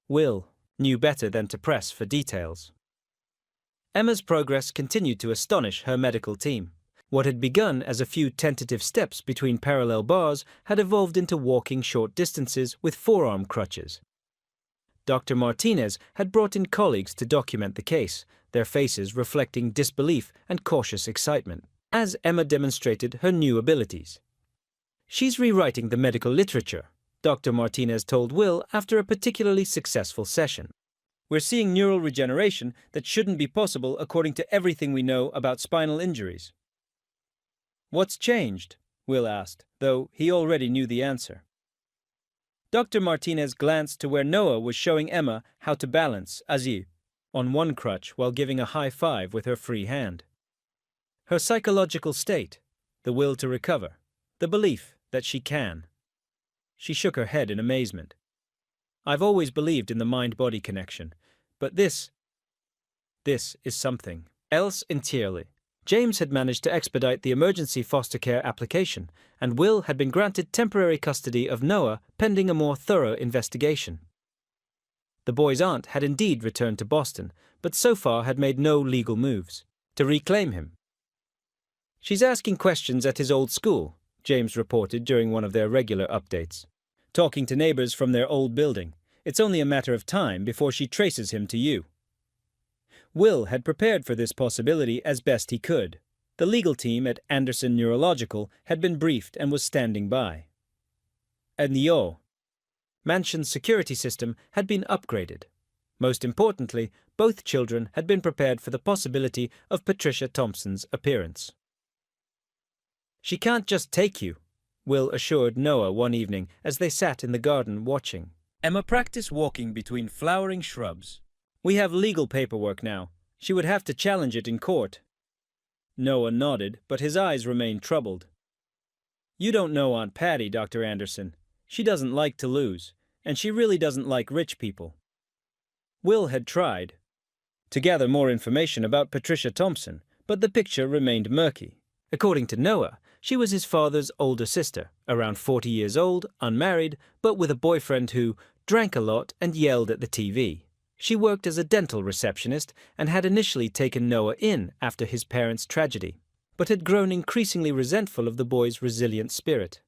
Will knew better than to press for details. Emma's progress continued to astonish her medical team. What had begun as a few tentative steps between parallel bars had evolved into walking short distances with forearm crutches. Dr. Martinez had brought in colleagues to document the case, their faces reflecting disbelief and cautious excitement, as Emma demonstrated her new abilities. "She's rewriting the medical literature," Dr. Martinez told Will after a particularly successful session. "We're seeing neural regeneration that shouldn't be possible according to everything we know about spinal injuries." "What's changed?" Will asked, though he already knew the answer. Dr. Martinez glanced to where Noah was showing Emma how to balance assis on one crutch while giving a high five with her free hand. Her psychological state, the will to recover, the belief that she can. She shook her head in amazement. "I've always believed in the mind-body connection, but this is something else entirely." James had managed to expedite the emergency foster care application, and Will had been granted temporary custody of Noah pending a more thorough investigation. The boy's aunt had indeed returned to Boston, but so far had made no legal moves to reclaim him. "She's asking questions at his old school," James reported during one of their regular updates. "Talking to neighbors from their old building. It's only a matter of time before she traces him to you." Will had prepared for this possibility as best he could. The legal team at Anderson Neurological had been briefed and was standing by. And the mansion's security system had been upgraded. Most importantly, both children had been prepared for the possibility of Patricia Thompson's appearance. "She can't just take you," Will assured Noah one evening as they sat in the garden watching Emma practice walking between flowering shrubs. "We have legal paperwork now. She would have to challenge it in court." Noah nodded, but his eyes remained troubled. "You don't know Aunt Patty, Dr. Anderson. She doesn't like to lose, and she really doesn't like rich people." Will had tried to gather more information about Patricia Thompson, but the picture remained murky. According to Noah, she was his father's older sister, around 40 years old, unmarried, but with a boyfriend who drank a lot and yelled at the TV. She worked as a dental receptionist and had initially taken Noah in after his parents' tragedy, but had grown increasingly resentful of the boy's resilient spirit.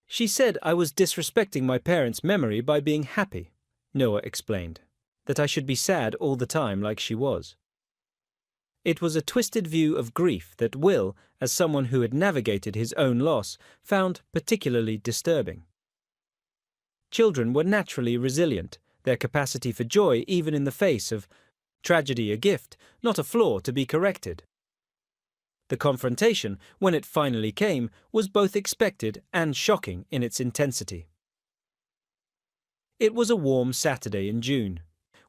"She said I was disrespecting my parents' memory by being happy," Noah explained, "that I should be sad all the time like she was." It was a twisted view of grief that Will, as someone who had navigated his own loss, found particularly disturbing. Children were naturally resilient, their capacity for joy even in the face of tragedy a gift, not a flaw to be corrected. The confrontation, when it finally came, was both expected and shocking in its intensity. It was a warm Saturday in June.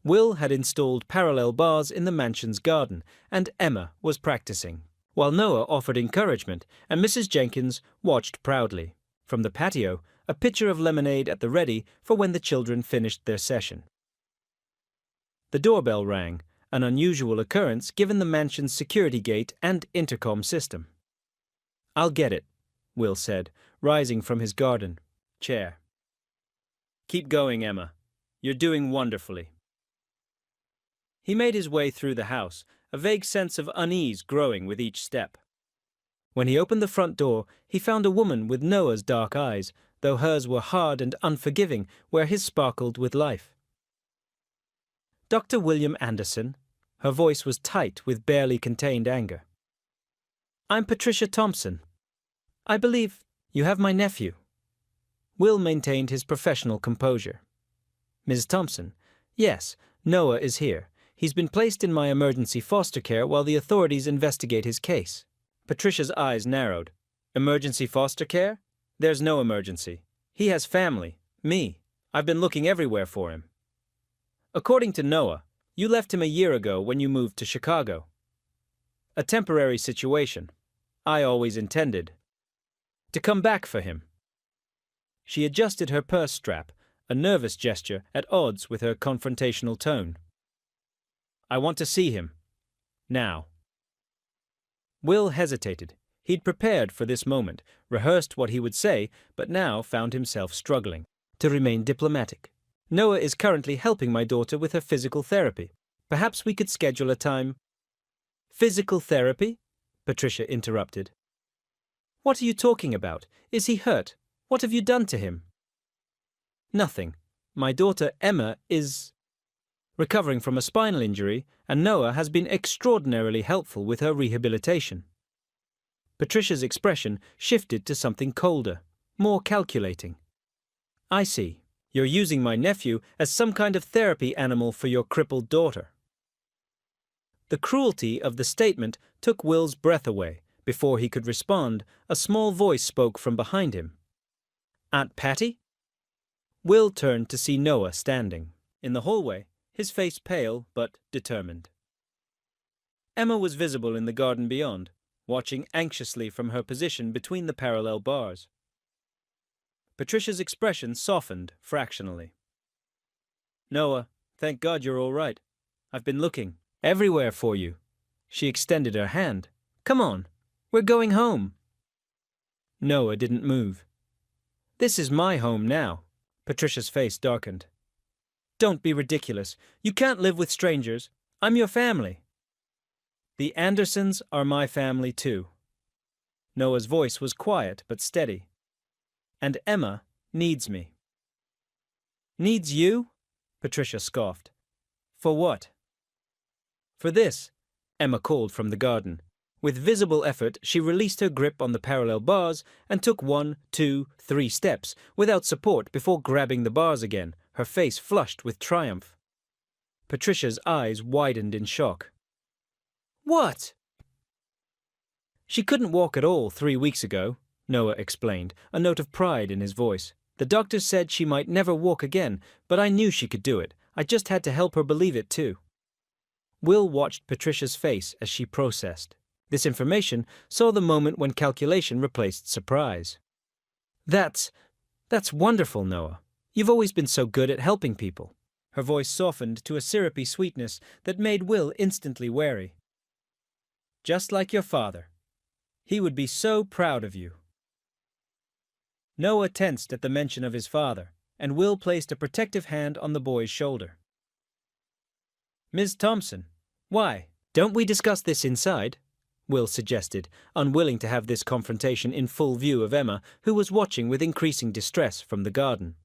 Will had installed parallel bars in the mansion's garden, and Emma was practicing. while Noah offered encouragement and Mrs. Jenkins watched proudly. From the patio, a pitcher of lemonade at the ready for when the children finished their session. The doorbell rang, an unusual occurrence given the mansion's security gate and intercom system. "I'll get it," Will said, rising from his garden chair. "Keep going, Emma. You're doing wonderfully." He made his way through the house, a vague sense of unease growing with each step. When he opened the front door, he found a woman with Noah's dark eyes, though hers were hard and unforgiving where his sparkled with life. "Dr. William Anderson." Her voice was tight with barely contained anger. "I'm Patricia Thompson. I believe you have my nephew." Will maintained his professional composure. "Ms. Thompson, yes, Noah is here. He's been placed in my emergency foster care while the authorities investigate his case." Patricia's eyes narrowed. "Emergency foster care? There's no emergency. He has family, me. I've been looking everywhere for him." "According to Noah, you left him a year ago when you moved to Chicago." "A temporary situation. I always intended to come back for him." She adjusted her purse strap, a nervous gesture at odds with her confrontational tone. "I want to see him. Now." Will hesitated. He'd prepared for this moment, rehearsed what he would say, but now found himself struggling to remain diplomatic. "Noah is currently helping my daughter with her physical therapy. Perhaps we could schedule a time." "Physical therapy?" Patricia interrupted. "What are you talking about? Is he hurt? What have you done to him?" "Nothing. My daughter Emma is recovering from a spinal injury, and Noah has been extraordinarily helpful with her rehabilitation." Patricia's expression shifted to something colder, more calculating. "I see. You're using my nephew as some kind of therapy animal for your crippled daughter." The cruelty of the statement took Will's breath away. Before he could respond, a small voice spoke from behind him. "Aunt Patty?" Will turned to see Noah standing in the hallway, his face pale but determined. Emma was visible in the garden beyond, watching anxiously from her position between the parallel bars. Patricia's expression softened fractionally. "Noah, thank God you're all right. I've been looking everywhere for you." She extended her hand. "Come on, we're going home." Noah didn't move. "This is my home now." Patricia's face darkened. "Don't be ridiculous. You can't live with strangers. I'm your family." "The Andersons are my family too." Noah's voice was quiet but steady. "And Emma needs me." "Needs you?" Patricia scoffed. "For what?" "For this," Emma called from the garden. With visible effort, she released her grip on the parallel bars and took 1, 2, 3 steps without support before grabbing the bars again, her face flushed with triumph. Patricia's eyes widened in shock. "What?" "She couldn't walk at all 3 weeks ago," Noah explained, a note of pride in his voice. "The doctors said she might never walk again, but I knew she could do it. I just had to help her believe it too." Will watched Patricia's face as she processed. This information saw the moment when calculation replaced surprise. That's wonderful, Noah. You've always been so good at helping people." Her voice softened to a syrupy sweetness that made Will instantly wary. "Just like your father. He would be so proud of you." Noah tensed at the mention of his father, and Will placed a protective hand on the boy's shoulder. "Ms. Thompson, why? Don't we discuss this inside?" Will suggested, unwilling to have this confrontation in full view of Emma, who was watching with increasing distress from the garden.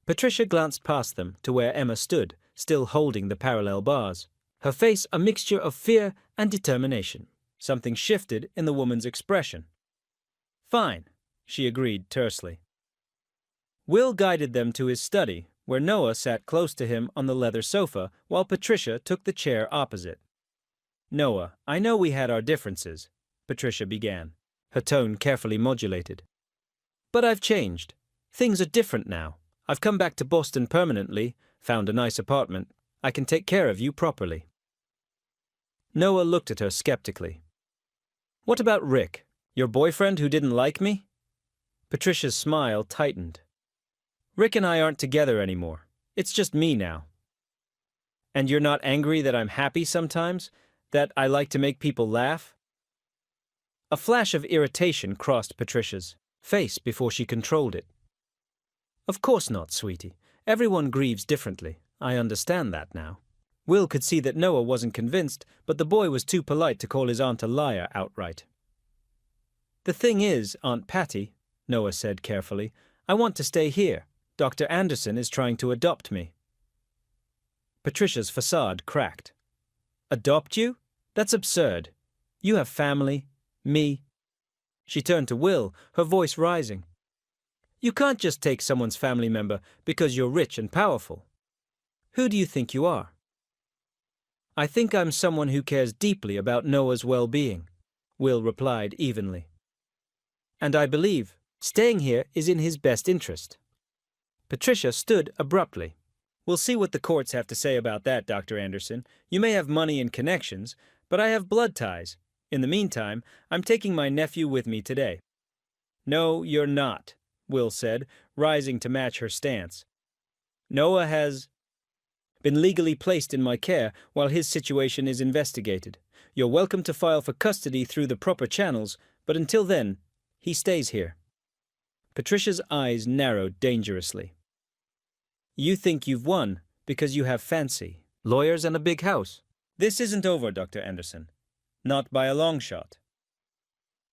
Patricia glanced past them to where Emma stood, still holding the parallel bars, her face a mixture of fear and determination. Something shifted in the woman's expression. "Fine," she agreed tersely. Will guided them to his study, where Noah sat close to him on the leather sofa while Patricia took the chair opposite. "Noah, I know we had our differences," Patricia began, her tone carefully modulated. "But I've changed. Things are different now. I've come back to Boston permanently, found a nice apartment. I can take care of you properly." Noah looked at her skeptically. What about Rick, your boyfriend who didn't like me? Patricia's smile tightened. Rick and I aren't together anymore. It's just me now. And you're not angry that I'm happy sometimes? That I like to make people laugh? A flash of irritation crossed Patricia's face before she controlled it. Of course not, sweetie. Everyone grieves differently. I understand that now. Will could see that Noah wasn't convinced, but the boy was too polite to call his aunt a liar outright. The thing is, Aunt Patty, Noah said carefully, I want to stay here. Dr. Anderson is trying to adopt me. Patricia's facade cracked. Adopt you? That's absurd. You have family, me. She turned to Will, her voice rising. You can't just take someone's family member because you're rich and powerful. Who do you think you are? I think I'm someone who cares deeply about Noah's well-being, Will replied evenly. And I believe staying here is in his best interest. Patricia stood abruptly. We'll see what the courts have to say about that, Dr. Anderson. You may have money and connections, but I have blood ties. In the meantime, I'm taking my nephew with me today. No, you're not, Will said, rising to match her stance. Noah has been legally placed in my care while his situation is investigated. You're welcome to file for custody through the proper channels, but until then, he stays here. Patricia's eyes narrowed dangerously. You think you've won because you have fancy, lawyers and a big house. This isn't over, Dr. Anderson. Not by a long shot.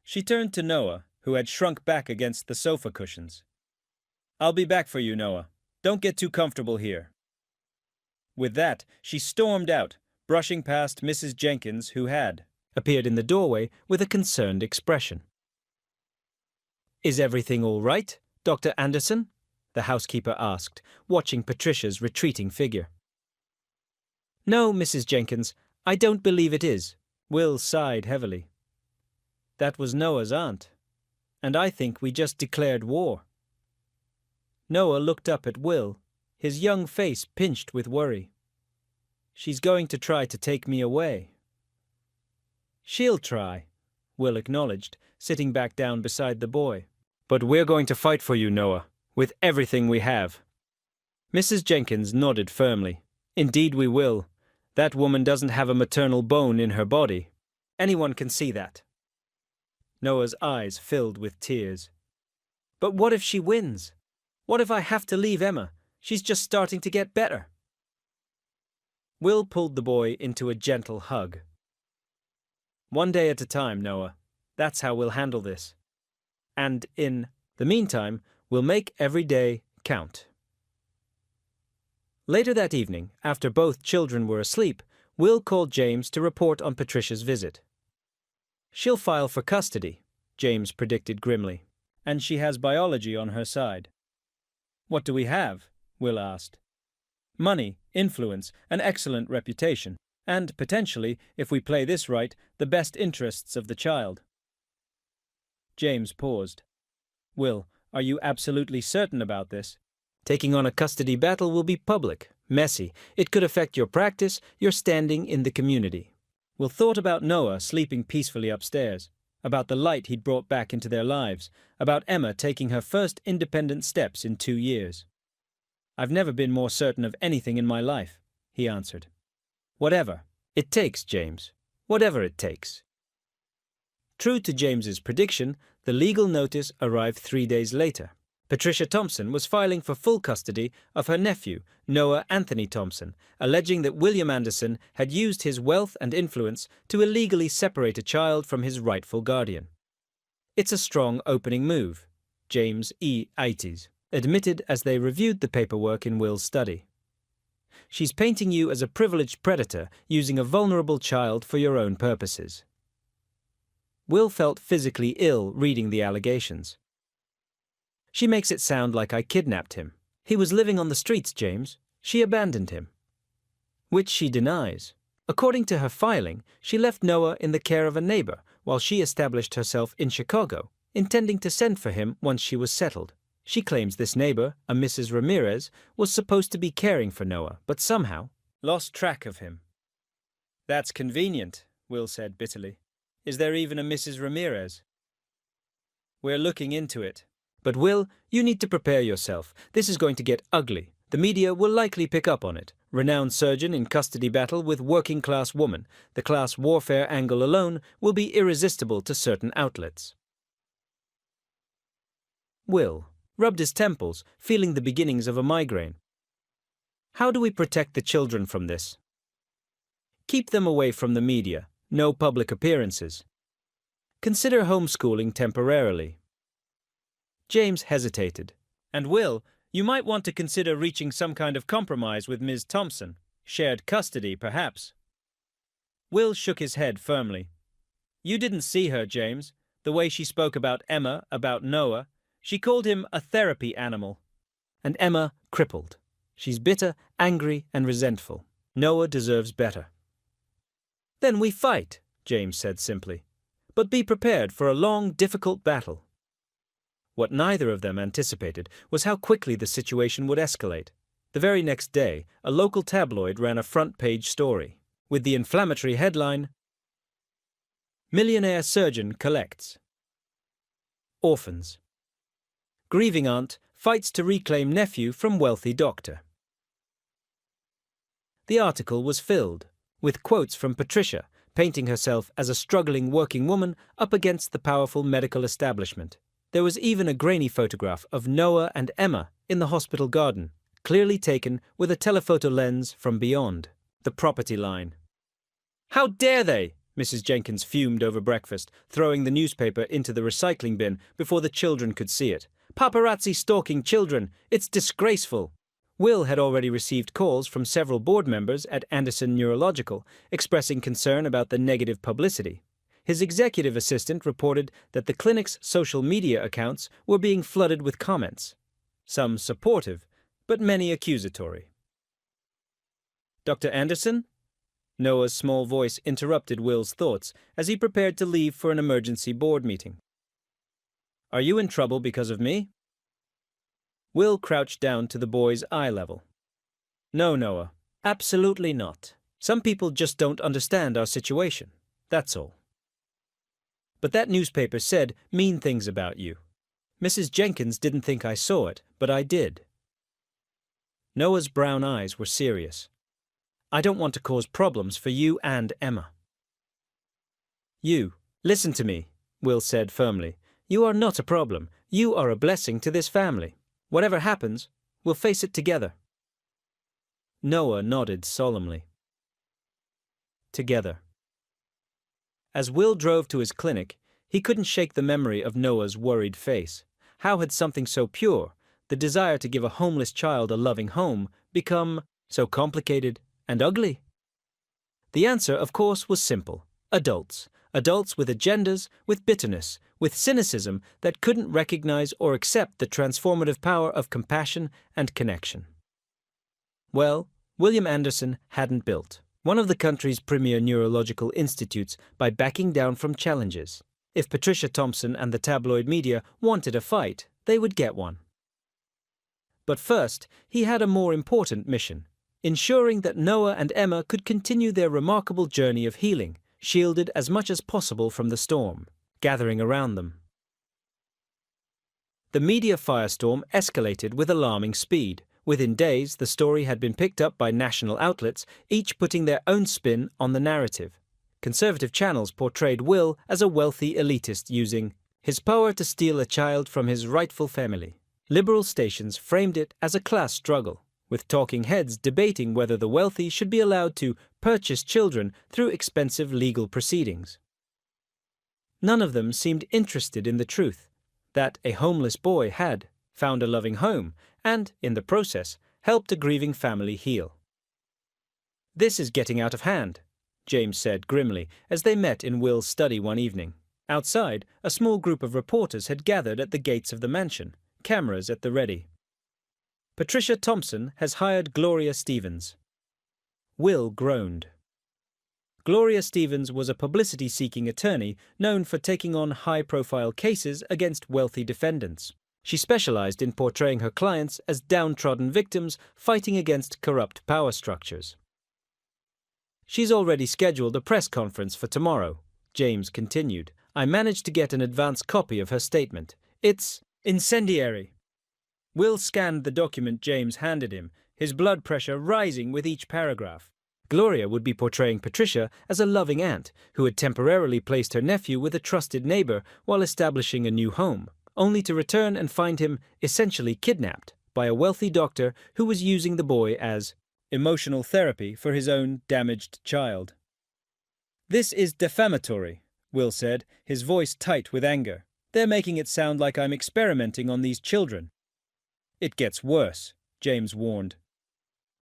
She turned to Noah, who had shrunk back against the sofa cushions. I'll be back for you, Noah. Don't get too comfortable here. With that, she stormed out, brushing past Mrs. Jenkins, who had appeared in the doorway with a concerned expression. Is everything all right, Dr. Anderson? The housekeeper asked, watching Patricia's retreating figure. No, Mrs. Jenkins, I don't believe it is. Will sighed heavily. That was Noah's aunt, and I think we just declared war. Noah looked up at Will, his young face pinched with worry. She's going to try to take me away. She'll try, Will acknowledged, sitting back down beside the boy. But we're going to fight for you, Noah, with everything we have. Mrs. Jenkins nodded firmly. Indeed we will. That woman doesn't have a maternal bone in her body. Anyone can see that. Noah's eyes filled with tears. But what if she wins? What if I have to leave Emma? She's just starting to get better. Will pulled the boy into a gentle hug. One day at a time, Noah. That's how we'll handle this. And in the meantime, we'll make every day count. Later that evening, after both children were asleep, Will called James to report on Patricia's visit. She'll file for custody, James predicted grimly, and she has biology on her side. What do we have? Will asked. Money, influence, an excellent reputation, and, potentially, if we play this right, the best interests of the child. James paused. Will, are you absolutely certain about this? Taking on a custody battle will be public, messy. It could affect your practice, your standing in the community. Will thought about Noah sleeping peacefully upstairs, about the light he'd brought back into their lives, about Emma taking her first independent steps in 2 years. I've never been more certain of anything in my life, he answered. Whatever it takes, James. Whatever it takes. True to James's prediction, the legal notice arrived 3 days later. Patricia Thompson was filing for full custody of her nephew, Noah Anthony Thompson, alleging that William Anderson had used his wealth and influence to illegally separate a child from his rightful guardian. It's a strong opening move, James E. Ites admitted as they reviewed the paperwork in Will's study. She's painting you as a privileged predator using a vulnerable child for your own purposes. Will felt physically ill reading the allegations. She makes it sound like I kidnapped him. He was living on the streets, James. She abandoned him. Which she denies. According to her filing, she left Noah in the care of a neighbor while she established herself in Chicago, intending to send for him once she was settled. She claims this neighbor, a Mrs. Ramirez, was supposed to be caring for Noah, but somehow lost track of him. That's convenient, Will said bitterly. Is there even a Mrs. Ramirez? We're looking into it. But Will, you need to prepare yourself. This is going to get ugly. The media will likely pick up on it. Renowned surgeon in custody battle with working-class woman. The class warfare angle alone will be irresistible to certain outlets. Will rubbed his temples, feeling the beginnings of a migraine. How do we protect the children from this? Keep them away from the media. No public appearances. Consider homeschooling temporarily. James hesitated. And Will, you might want to consider reaching some kind of compromise with Ms. Thompson. Shared custody, perhaps. Will shook his head firmly. You didn't see her, James. The way she spoke about Emma, about Noah. She called him a therapy animal. And Emma crippled. She's bitter, angry, and resentful. Noah deserves better. Then we fight, James said simply. But be prepared for a long, difficult battle. What neither of them anticipated was how quickly the situation would escalate. The very next day, a local tabloid ran a front-page story, with the inflammatory headline, Millionaire Surgeon Collects. Orphans. Grieving aunt fights to reclaim nephew from wealthy doctor. The article was filled with quotes from Patricia, painting herself as a struggling working woman up against the powerful medical establishment. There was even a grainy photograph of Noah and Emma in the hospital garden, clearly taken with a telephoto lens from beyond the property line. How dare they? Mrs. Jenkins fumed over breakfast, throwing the newspaper into the recycling bin before the children could see it. Paparazzi stalking children. It's disgraceful. Will had already received calls from several board members at Anderson Neurological expressing concern about the negative publicity. His executive assistant reported that the clinic's social media accounts were being flooded with comments, some supportive, but many accusatory. Dr. Anderson? Noah's small voice interrupted Will's thoughts as he prepared to leave for an emergency board meeting. Are you in trouble because of me? Will crouched down to the boy's eye level. No, Noah, absolutely not. Some people just don't understand our situation, that's all. But that newspaper said mean things about you. Mrs. Jenkins didn't think I saw it, but I did. Noah's brown eyes were serious. I don't want to cause problems for you and Emma. You, listen to me, Will said firmly. You are not a problem. You are a blessing to this family. Whatever happens, we'll face it together. Noah nodded solemnly. Together. As Will drove to his clinic, he couldn't shake the memory of Noah's worried face. How had something so pure, the desire to give a homeless child a loving home, become so complicated and ugly? The answer, of course, was simple. Adults. Adults with agendas, with bitterness, with cynicism that couldn't recognize or accept the transformative power of compassion and connection. Well, William Anderson hadn't built one of the country's premier neurological institutes by backing down from challenges. If Patricia Thompson and the tabloid media wanted a fight, they would get one. But first, he had a more important mission, ensuring that Noah and Emma could continue their remarkable journey of healing, shielded as much as possible from the storm gathering around them. The media firestorm escalated with alarming speed. Within days, the story had been picked up by national outlets, each putting their own spin on the narrative. Conservative channels portrayed Will as a wealthy elitist using his power to steal a child from his rightful family. Liberal stations framed it as a class struggle, with talking heads debating whether the wealthy should be allowed to purchase children through expensive legal proceedings. None of them seemed interested in the truth that a homeless boy had found a loving home and, in the process, helped a grieving family heal. This is getting out of hand, James said grimly as they met in Will's study one evening. Outside, a small group of reporters had gathered at the gates of the mansion, cameras at the ready. Patricia Thompson has hired Gloria Stevens. Will groaned. Gloria Stevens was a publicity-seeking attorney known for taking on high-profile cases against wealthy defendants. She specialized in portraying her clients as downtrodden victims fighting against corrupt power structures. She's already scheduled a press conference for tomorrow, James continued. I managed to get an advance copy of her statement. It's incendiary. Will scanned the document James handed him, his blood pressure rising with each paragraph. Gloria would be portraying Patricia as a loving aunt who had temporarily placed her nephew with a trusted neighbor while establishing a new home, only to return and find him essentially kidnapped by a wealthy doctor who was using the boy as emotional therapy for his own damaged child. This is defamatory, Will said, his voice tight with anger. They're making it sound like I'm experimenting on these children. It gets worse, James warned.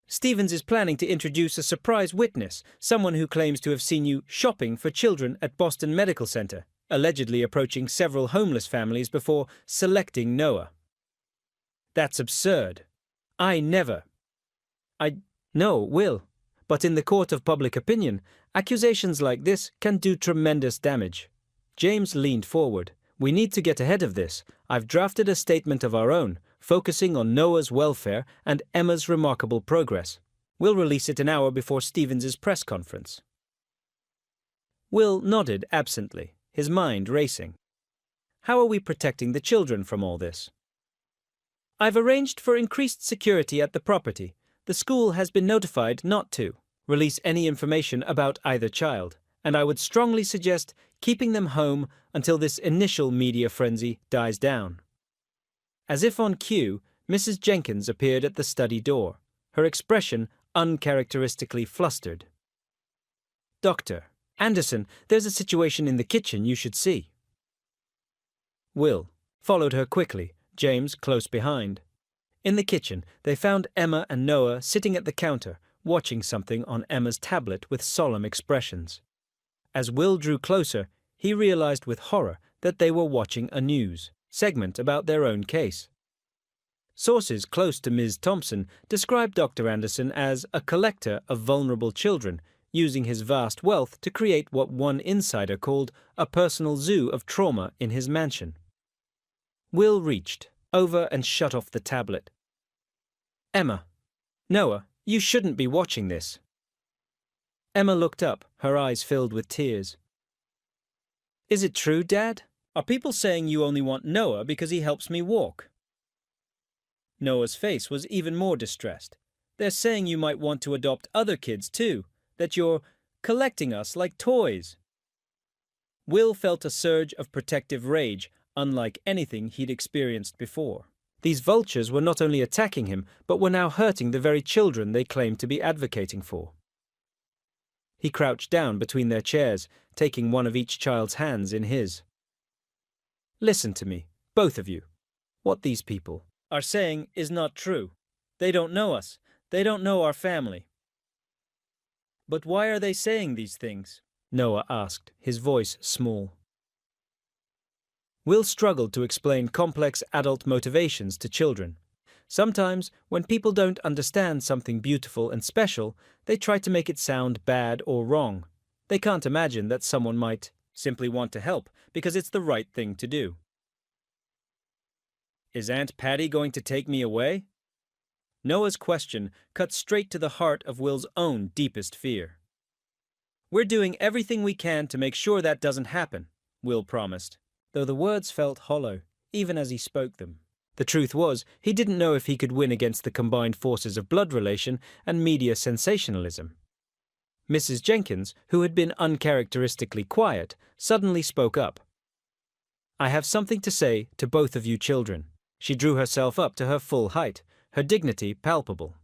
Stevens is planning to introduce a surprise witness, someone who claims to have seen you shopping for children at Boston Medical Center, allegedly approaching several homeless families before selecting Noah. That's absurd. No, Will. But in the court of public opinion, accusations like this can do tremendous damage. James leaned forward. We need to get ahead of this. I've drafted a statement of our own, focusing on Noah's welfare and Emma's remarkable progress. We'll release it an hour before Stevens's press conference. Will nodded absently, his mind racing. How are we protecting the children from all this? I've arranged for increased security at the property. The school has been notified not to release any information about either child, and I would strongly suggest keeping them home until this initial media frenzy dies down. As if on cue, Mrs. Jenkins appeared at the study door, her expression uncharacteristically flustered. Dr. Anderson, there's a situation in the kitchen you should see. Will followed her quickly, James close behind. In the kitchen, they found Emma and Noah sitting at the counter, watching something on Emma's tablet with solemn expressions. As Will drew closer, he realized with horror that they were watching a news segment about their own case. Sources close to Ms. Thompson described Dr. Anderson as a collector of vulnerable children, using his vast wealth to create what one insider called a personal zoo of trauma in his mansion. Will reached over and shut off the tablet. Emma, Noah, you shouldn't be watching this. Emma looked up, her eyes filled with tears. Is it true, Dad? Are people saying you only want Noah because he helps me walk? Noah's face was even more distressed. They're saying you might want to adopt other kids too, that you're collecting us like toys. Will felt a surge of protective rage, unlike anything he'd experienced before. These vultures were not only attacking him, but were now hurting the very children they claimed to be advocating for. He crouched down between their chairs, taking one of each child's hands in his. Listen to me, both of you. What these people are saying is not true. They don't know us. They don't know our family. But why are they saying these things? Noah asked, his voice small. Will struggled to explain complex adult motivations to children. Sometimes, when people don't understand something beautiful and special, they try to make it sound bad or wrong. They can't imagine that someone might simply want to help because it's the right thing to do. Is Aunt Patty going to take me away? Noah's question cut straight to the heart of Will's own deepest fear. We're doing everything we can to make sure that doesn't happen, Will promised, though the words felt hollow, even as he spoke them. The truth was, he didn't know if he could win against the combined forces of blood relation and media sensationalism. Mrs. Jenkins, who had been uncharacteristically quiet, suddenly spoke up. I have something to say to both of you children. She drew herself up to her full height, her dignity palpable.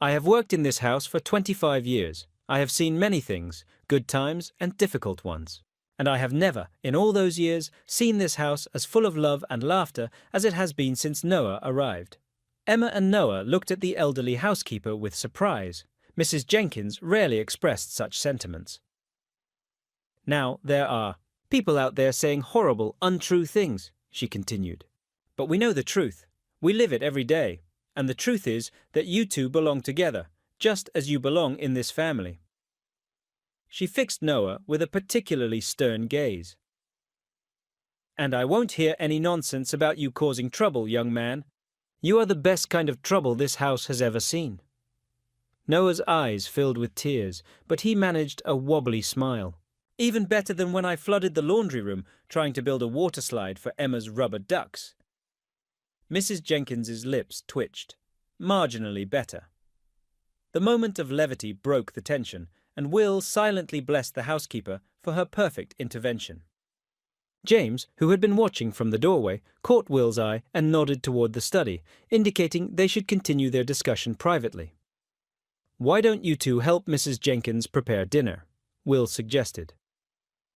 I have worked in this house for 25 years. I have seen many things, good times and difficult ones. And I have never, in all those years, seen this house as full of love and laughter as it has been since Noah arrived. Emma and Noah looked at the elderly housekeeper with surprise. Mrs. Jenkins rarely expressed such sentiments. Now there are people out there saying horrible, untrue things, she continued. But we know the truth. We live it every day. And the truth is that you two belong together, just as you belong in this family. She fixed Noah with a particularly stern gaze. And I won't hear any nonsense about you causing trouble, young man. You are the best kind of trouble this house has ever seen. Noah's eyes filled with tears, but he managed a wobbly smile. Even better than when I flooded the laundry room trying to build a water slide for Emma's rubber ducks. Mrs. Jenkins's lips twitched. Marginally better. The moment of levity broke the tension, and Will silently blessed the housekeeper for her perfect intervention. James, who had been watching from the doorway, caught Will's eye and nodded toward the study, indicating they should continue their discussion privately. "Why don't you two help Mrs. Jenkins prepare dinner?" Will suggested.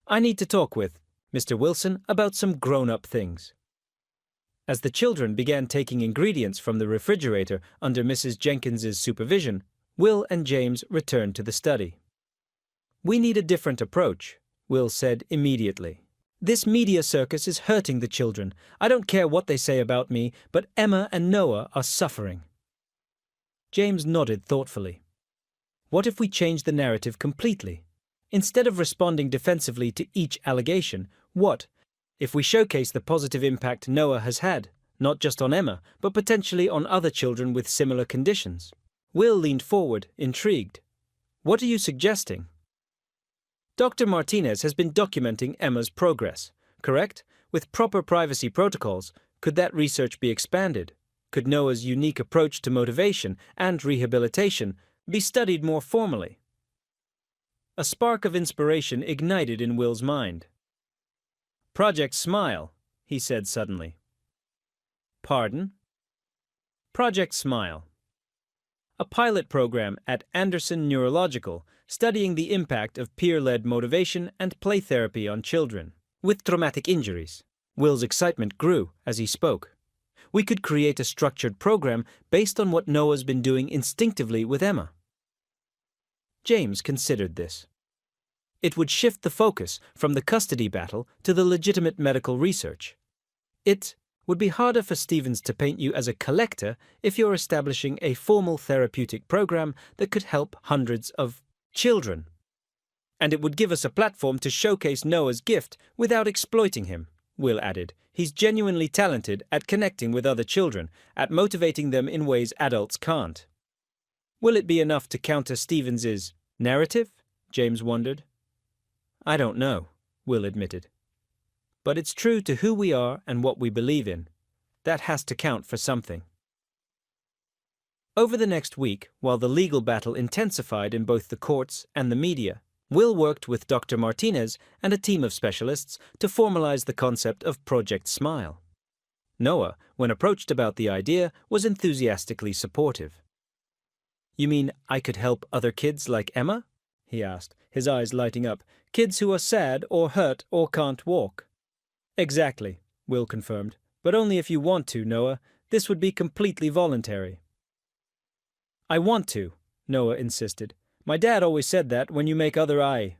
"I need to talk with Mr. Wilson about some grown-up things." As the children began taking ingredients from the refrigerator under Mrs. Jenkins's supervision, Will and James returned to the study. "We need a different approach," Will said immediately. "This media circus is hurting the children. I don't care what they say about me, but Emma and Noah are suffering." James nodded thoughtfully. "What if we change the narrative completely? Instead of responding defensively to each allegation, what if we showcase the positive impact Noah has had, not just on Emma, but potentially on other children with similar conditions?" Will leaned forward, intrigued. "What are you suggesting?" "Dr. Martinez has been documenting Emma's progress, correct? With proper privacy protocols, could that research be expanded? Could Noah's unique approach to motivation and rehabilitation be studied more formally?" A spark of inspiration ignited in Will's mind. "Project Smile," he said suddenly. "Pardon?" "Project Smile. A pilot program at Anderson Neurological studying the impact of peer-led motivation and play therapy on children with traumatic injuries." Will's excitement grew as he spoke. "We could create a structured program based on what Noah's been doing instinctively with Emma." James considered this. It would shift the focus from the custody battle to the legitimate medical research. It would be harder for Stevens to paint you as a collector if you're establishing a formal therapeutic program that could help hundreds of children. And it would give us a platform to showcase Noah's gift without exploiting him, Will added. "He's genuinely talented at connecting with other children, at motivating them in ways adults can't." "Will it be enough to counter Stevens's narrative?" James wondered. "I don't know," Will admitted. "But it's true to who we are and what we believe in. That has to count for something." Over the next week, while the legal battle intensified in both the courts and the media, Will worked with Dr. Martinez and a team of specialists to formalize the concept of Project Smile. Noah, when approached about the idea, was enthusiastically supportive. "You mean I could help other kids like Emma?" he asked, his eyes lighting up. "Kids who are sad or hurt or can't walk." "Exactly," Will confirmed. "But only if you want to, Noah. This would be completely voluntary." "I want to," Noah insisted. "My dad always said that when you make other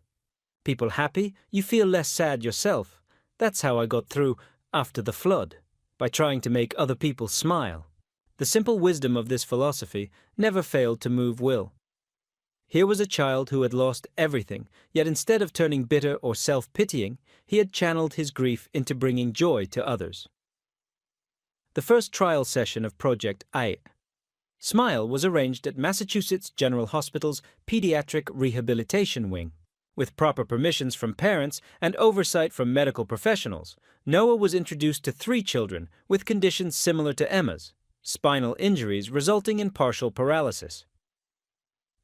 people happy, you feel less sad yourself. That's how I got through after the flood, by trying to make other people smile." The simple wisdom of this philosophy never failed to move Will. Here was a child who had lost everything, yet instead of turning bitter or self-pitying, he had channeled his grief into bringing joy to others. The first trial session of Project Smile was arranged at Massachusetts General Hospital's Pediatric Rehabilitation Wing. With proper permissions from parents and oversight from medical professionals, Noah was introduced to 3 children with conditions similar to Emma's, spinal injuries resulting in partial paralysis.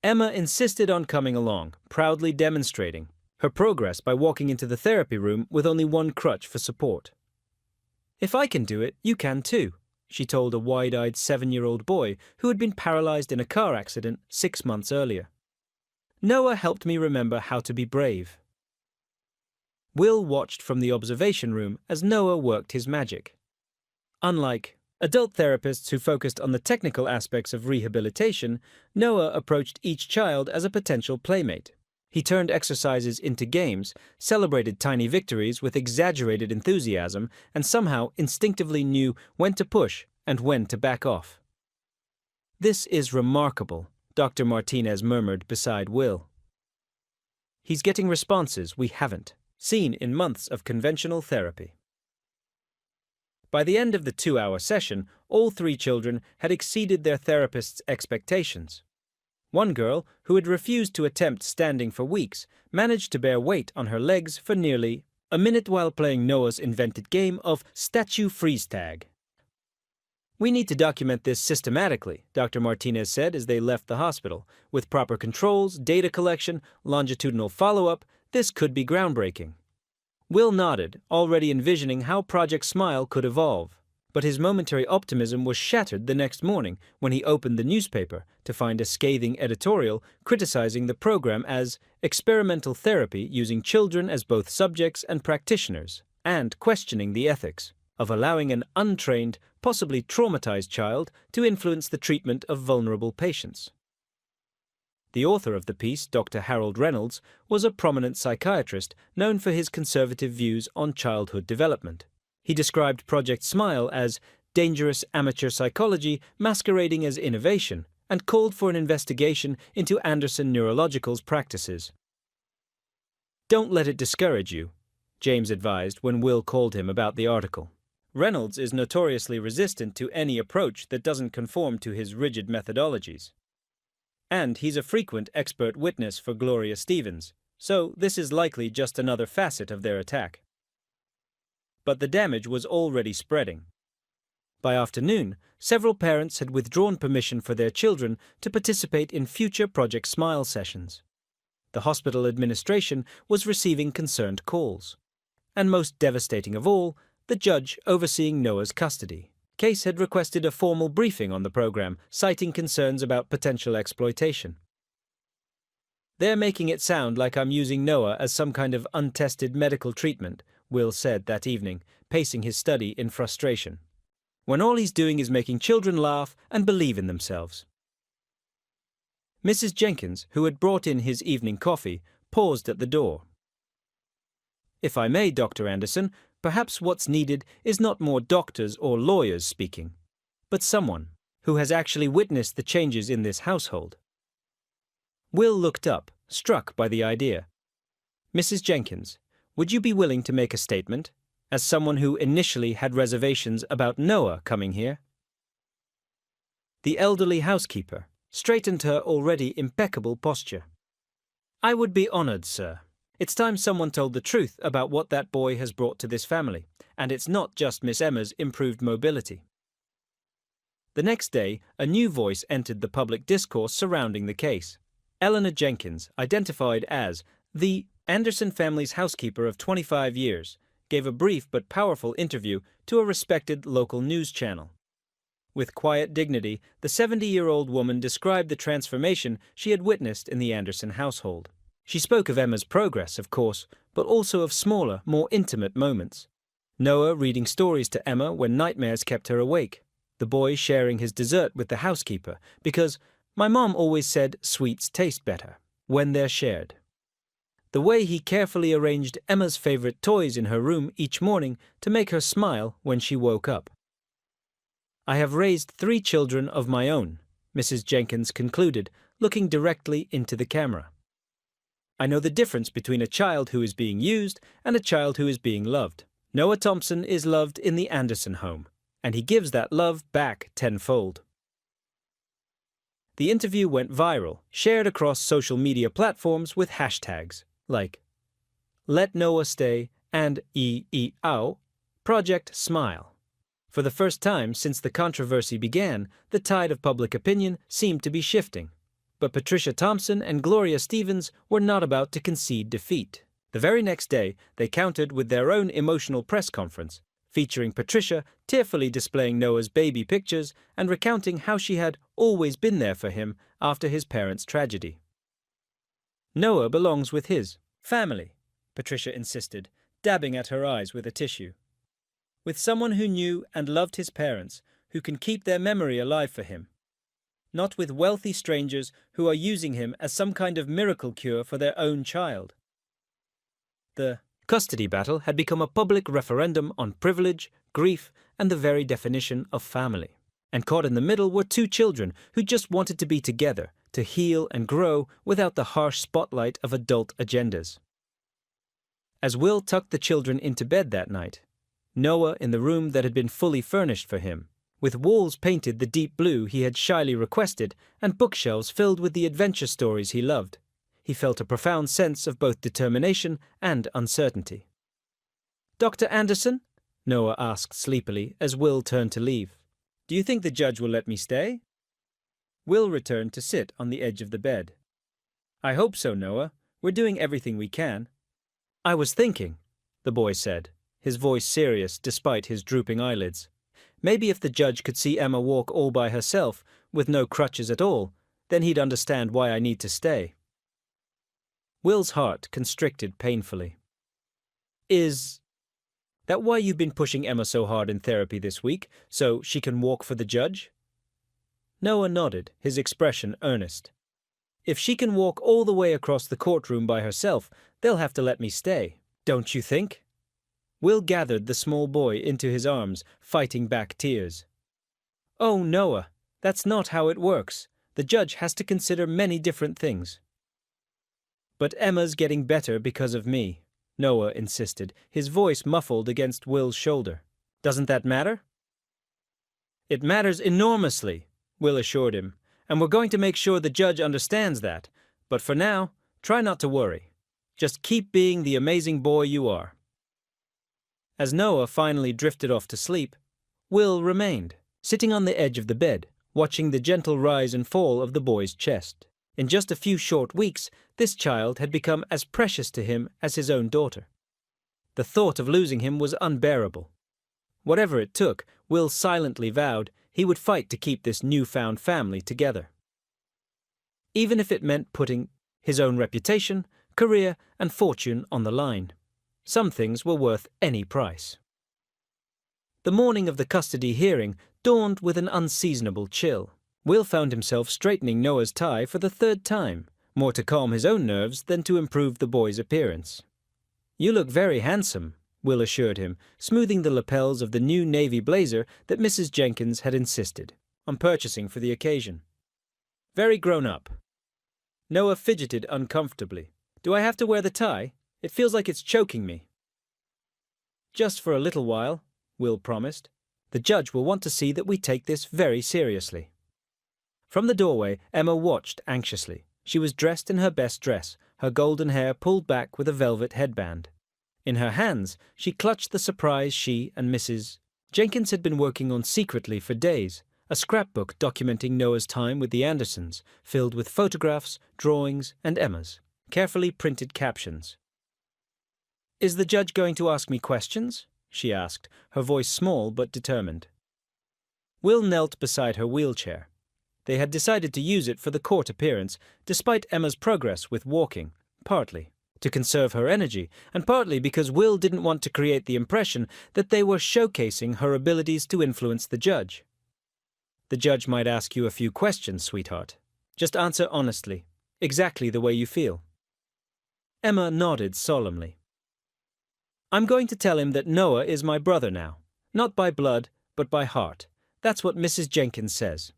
Emma insisted on coming along, proudly demonstrating her progress by walking into the therapy room with only one crutch for support. "If I can do it, you can too," she told a wide-eyed 7-year-old boy who had been paralyzed in a car accident 6 months earlier. "Noah helped me remember how to be brave." Will watched from the observation room as Noah worked his magic. Unlike adult therapists who focused on the technical aspects of rehabilitation, Noah approached each child as a potential playmate. He turned exercises into games, celebrated tiny victories with exaggerated enthusiasm, and somehow instinctively knew when to push and when to back off. "This is remarkable," Dr. Martinez murmured beside Will. "He's getting responses we haven't seen in months of conventional therapy." By the end of the 2-hour session, all 3 children had exceeded their therapist's expectations. One girl, who had refused to attempt standing for weeks, managed to bear weight on her legs for nearly a minute while playing Noah's invented game of statue freeze tag. "We need to document this systematically," Dr. Martinez said as they left the hospital. "With proper controls, data collection, longitudinal follow-up, this could be groundbreaking." Will nodded, already envisioning how Project Smile could evolve. But his momentary optimism was shattered the next morning when he opened the newspaper to find a scathing editorial criticizing the program as experimental therapy using children as both subjects and practitioners, and questioning the ethics of allowing an untrained, possibly traumatized child to influence the treatment of vulnerable patients. The author of the piece, Dr. Harold Reynolds, was a prominent psychiatrist known for his conservative views on childhood development. He described Project Smile as dangerous amateur psychology masquerading as innovation and called for an investigation into Anderson Neurological's practices. "Don't let it discourage you," James advised when Will called him about the article. "Reynolds is notoriously resistant to any approach that doesn't conform to his rigid methodologies. And he's a frequent expert witness for Gloria Stevens, so this is likely just another facet of their attack." But the damage was already spreading. By afternoon, several parents had withdrawn permission for their children to participate in future Project Smile sessions. The hospital administration was receiving concerned calls. And most devastating of all, the judge overseeing Noah's custody case had requested a formal briefing on the program, citing concerns about potential exploitation. "They're making it sound like I'm using Noah as some kind of untested medical treatment," Will said that evening, pacing his study in frustration, "when all he's doing is making children laugh and believe in themselves." Mrs. Jenkins, who had brought in his evening coffee, paused at the door. "If I may, Dr. Anderson, perhaps what's needed is not more doctors or lawyers speaking, but someone who has actually witnessed the changes in this household." Will looked up, struck by the idea. "Mrs. Jenkins, would you be willing to make a statement, as someone who initially had reservations about Noah coming here?" The elderly housekeeper straightened her already impeccable posture. "I would be honored, sir. It's time someone told the truth about what that boy has brought to this family, and it's not just Miss Emma's improved mobility." The next day, a new voice entered the public discourse surrounding the case. Eleanor Jenkins, identified as the Anderson family's housekeeper of 25 years, gave a brief but powerful interview to a respected local news channel. With quiet dignity, the 70-year-old woman described the transformation she had witnessed in the Anderson household. She spoke of Emma's progress, of course, but also of smaller, more intimate moments. Noah reading stories to Emma when nightmares kept her awake. The boy sharing his dessert with the housekeeper because "my mom always said sweets taste better when they're shared." The way he carefully arranged Emma's favorite toys in her room each morning to make her smile when she woke up. "I have raised 3 children of my own," Mrs. Jenkins concluded, looking directly into the camera. "I know the difference between a child who is being used and a child who is being loved. Noah Thompson is loved in the Anderson home, and he gives that love back tenfold." The interview went viral, shared across social media platforms with hashtags like "Let Noah Stay" and "EEOW", Project Smile. For the first time since the controversy began, the tide of public opinion seemed to be shifting. But Patricia Thompson and Gloria Stevens were not about to concede defeat. The very next day, they countered with their own emotional press conference, featuring Patricia tearfully displaying Noah's baby pictures and recounting how she had always been there for him after his parents' tragedy. "Noah belongs with his family," Patricia insisted, dabbing at her eyes with a tissue. "With someone who knew and loved his parents, who can keep their memory alive for him. Not with wealthy strangers who are using him as some kind of miracle cure for their own child." The custody battle had become a public referendum on privilege, grief, and the very definition of family. And caught in the middle were 2 children who just wanted to be together, to heal and grow without the harsh spotlight of adult agendas. As Will tucked the children into bed that night, Noah in the room that had been fully furnished for him, with walls painted the deep blue he had shyly requested and bookshelves filled with the adventure stories he loved. He felt a profound sense of both determination and uncertainty. "Dr. Anderson?" Noah asked sleepily as Will turned to leave. "Do you think the judge will let me stay?" Will returned to sit on the edge of the bed. "I hope so, Noah. We're doing everything we can." "I was thinking," the boy said, his voice serious despite his drooping eyelids. "Maybe if the judge could see Emma walk all by herself, with no crutches at all, then he'd understand why I need to stay." Will's heart constricted painfully. "Is that why you've been pushing Emma so hard in therapy this week, so she can walk for the judge?" Noah nodded, his expression earnest. "If she can walk all the way across the courtroom by herself, they'll have to let me stay, don't you think?" Will gathered the small boy into his arms, fighting back tears. "Oh, Noah, that's not how it works. The judge has to consider many different things." "But Emma's getting better because of me," Noah insisted, his voice muffled against Will's shoulder. "Doesn't that matter?" "It matters enormously," Will assured him, "and we're going to make sure the judge understands that. But for now, try not to worry. Just keep being the amazing boy you are." As Noah finally drifted off to sleep, Will remained, sitting on the edge of the bed, watching the gentle rise and fall of the boy's chest. In just a few short weeks, this child had become as precious to him as his own daughter. The thought of losing him was unbearable. Whatever it took, Will silently vowed he would fight to keep this newfound family together. Even if it meant putting his own reputation, career, and fortune on the line. Some things were worth any price. The morning of the custody hearing dawned with an unseasonable chill. Will found himself straightening Noah's tie for the third time, more to calm his own nerves than to improve the boy's appearance. "You look very handsome," Will assured him, smoothing the lapels of the new navy blazer that Mrs. Jenkins had insisted on purchasing for the occasion. "Very grown up." Noah fidgeted uncomfortably. "Do I have to wear the tie? It feels like it's choking me." "Just for a little while," Will promised. "The judge will want to see that we take this very seriously." From the doorway, Emma watched anxiously. She was dressed in her best dress, her golden hair pulled back with a velvet headband. In her hands, she clutched the surprise she and Mrs. Jenkins had been working on secretly for days, a scrapbook documenting Noah's time with the Andersons, filled with photographs, drawings, and Emma's carefully printed captions. "Is the judge going to ask me questions?" she asked, her voice small but determined. Will knelt beside her wheelchair. They had decided to use it for the court appearance, despite Emma's progress with walking, partly to conserve her energy, and partly because Will didn't want to create the impression that they were showcasing her abilities to influence the judge. "The judge might ask you a few questions, sweetheart. Just answer honestly, exactly the way you feel." Emma nodded solemnly. "I'm going to tell him that Noah is my brother now, not by blood, but by heart. That's what Mrs. Jenkins says."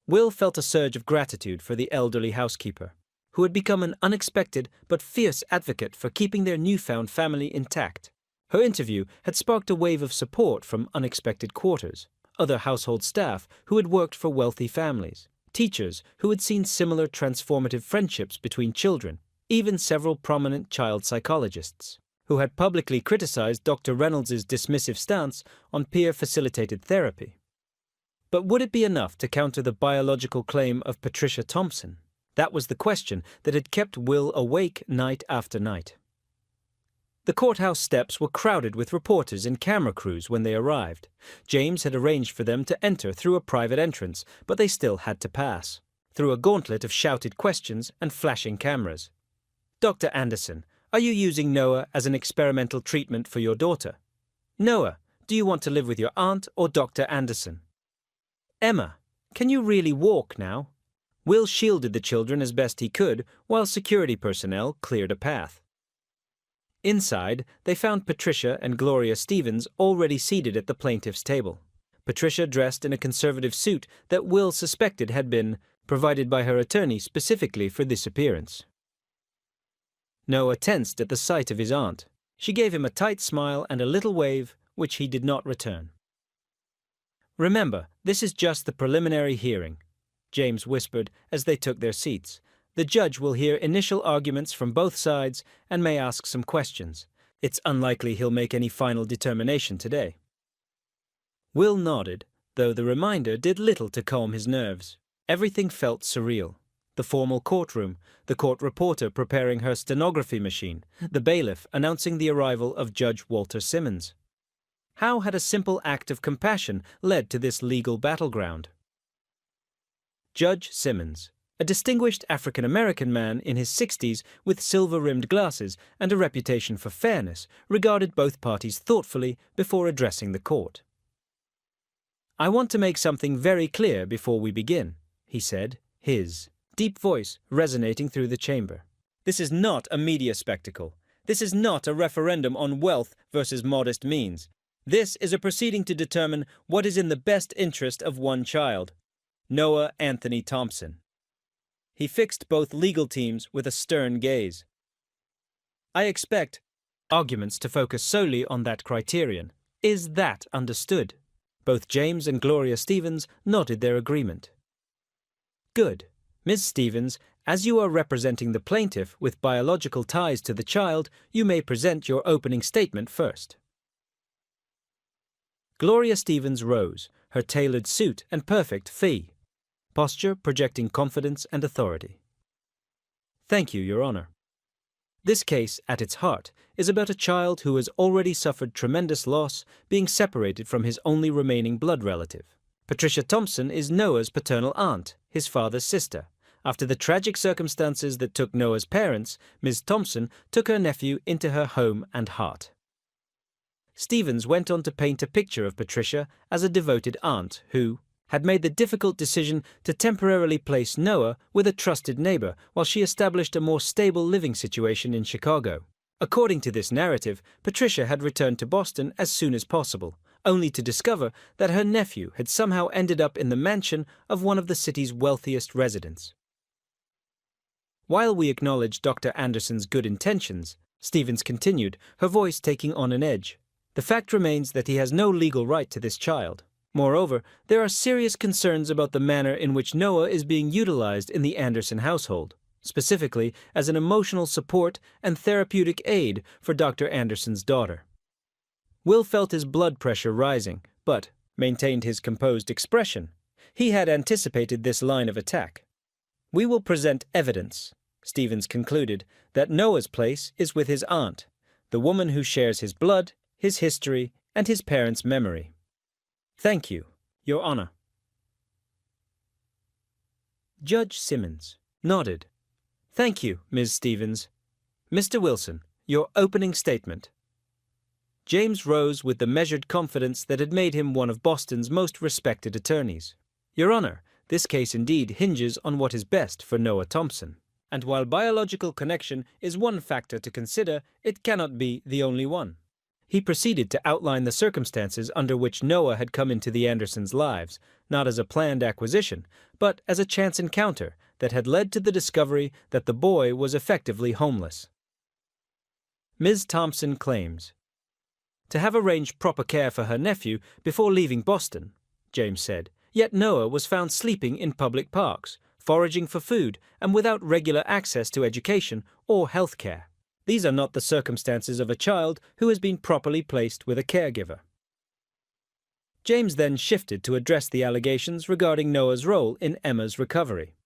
Will felt a surge of gratitude for the elderly housekeeper, who had become an unexpected but fierce advocate for keeping their newfound family intact. Her interview had sparked a wave of support from unexpected quarters, other household staff who had worked for wealthy families, teachers who had seen similar transformative friendships between children, even several prominent child psychologists, who had publicly criticized Dr. Reynolds' dismissive stance on peer-facilitated therapy. But would it be enough to counter the biological claim of Patricia Thompson? That was the question that had kept Will awake night after night. The courthouse steps were crowded with reporters and camera crews when they arrived. James had arranged for them to enter through a private entrance, but they still had to pass, through a gauntlet of shouted questions and flashing cameras. "Dr. Anderson, are you using Noah as an experimental treatment for your daughter? Noah, do you want to live with your aunt or Dr. Anderson? Emma, can you really walk now?" Will shielded the children as best he could, while security personnel cleared a path. Inside, they found Patricia and Gloria Stevens already seated at the plaintiff's table. Patricia dressed in a conservative suit that Will suspected had been provided by her attorney specifically for this appearance. Noah tensed at the sight of his aunt. She gave him a tight smile and a little wave, which he did not return. Remember, this is just the preliminary hearing, James whispered as they took their seats. The judge will hear initial arguments from both sides and may ask some questions. It's unlikely he'll make any final determination today. Will nodded, though the reminder did little to calm his nerves. Everything felt surreal. The formal courtroom, the court reporter preparing her stenography machine, the bailiff announcing the arrival of Judge Walter Simmons. How had a simple act of compassion led to this legal battleground? Judge Simmons, a distinguished African-American man in his 60s with silver-rimmed glasses and a reputation for fairness, regarded both parties thoughtfully before addressing the court. "I want to make something very clear before we begin," he said, his deep voice resonating through the chamber. "This is not a media spectacle. This is not a referendum on wealth versus modest means. This is a proceeding to determine what is in the best interest of one child, Noah Anthony Thompson." He fixed both legal teams with a stern gaze. "I expect arguments to focus solely on that criterion. Is that understood?" Both James and Gloria Stevens nodded their agreement. "Good. Ms. Stevens, as you are representing the plaintiff with biological ties to the child, you may present your opening statement first." Gloria Stevens rose, her tailored suit and perfect fee, posture projecting confidence and authority. "Thank you, Your Honor. This case, at its heart, is about a child who has already suffered tremendous loss, being separated from his only remaining blood relative. Patricia Thompson is Noah's paternal aunt, his father's sister. After the tragic circumstances that took Noah's parents, Ms. Thompson took her nephew into her home and heart." Stevens went on to paint a picture of Patricia as a devoted aunt who had made the difficult decision to temporarily place Noah with a trusted neighbor while she established a more stable living situation in Chicago. According to this narrative, Patricia had returned to Boston as soon as possible, only to discover that her nephew had somehow ended up in the mansion of one of the city's wealthiest residents. "While we acknowledge Dr. Anderson's good intentions," Stevens continued, her voice taking on an edge, "the fact remains that he has no legal right to this child. Moreover, there are serious concerns about the manner in which Noah is being utilized in the Anderson household, specifically as an emotional support and therapeutic aid for Dr. Anderson's daughter." Will felt his blood pressure rising, but maintained his composed expression. He had anticipated this line of attack. "We will present evidence," Stevens concluded, "that Noah's place is with his aunt, the woman who shares his blood, his history, and his parents' memory. Thank you, Your Honor." Judge Simmons nodded. "Thank you, Ms. Stevens. Mr. Wilson, your opening statement." James rose with the measured confidence that had made him one of Boston's most respected attorneys. "Your Honor, this case indeed hinges on what is best for Noah Thompson. And while biological connection is one factor to consider, it cannot be the only one." He proceeded to outline the circumstances under which Noah had come into the Andersons' lives, not as a planned acquisition, but as a chance encounter that had led to the discovery that the boy was effectively homeless. Ms. Thompson claims to have arranged proper care for her nephew before leaving Boston, James said, yet Noah was found sleeping in public parks, foraging for food, and without regular access to education or health care. These are not the circumstances of a child who has been properly placed with a caregiver. James then shifted to address the allegations regarding Noah's role in Emma's recovery.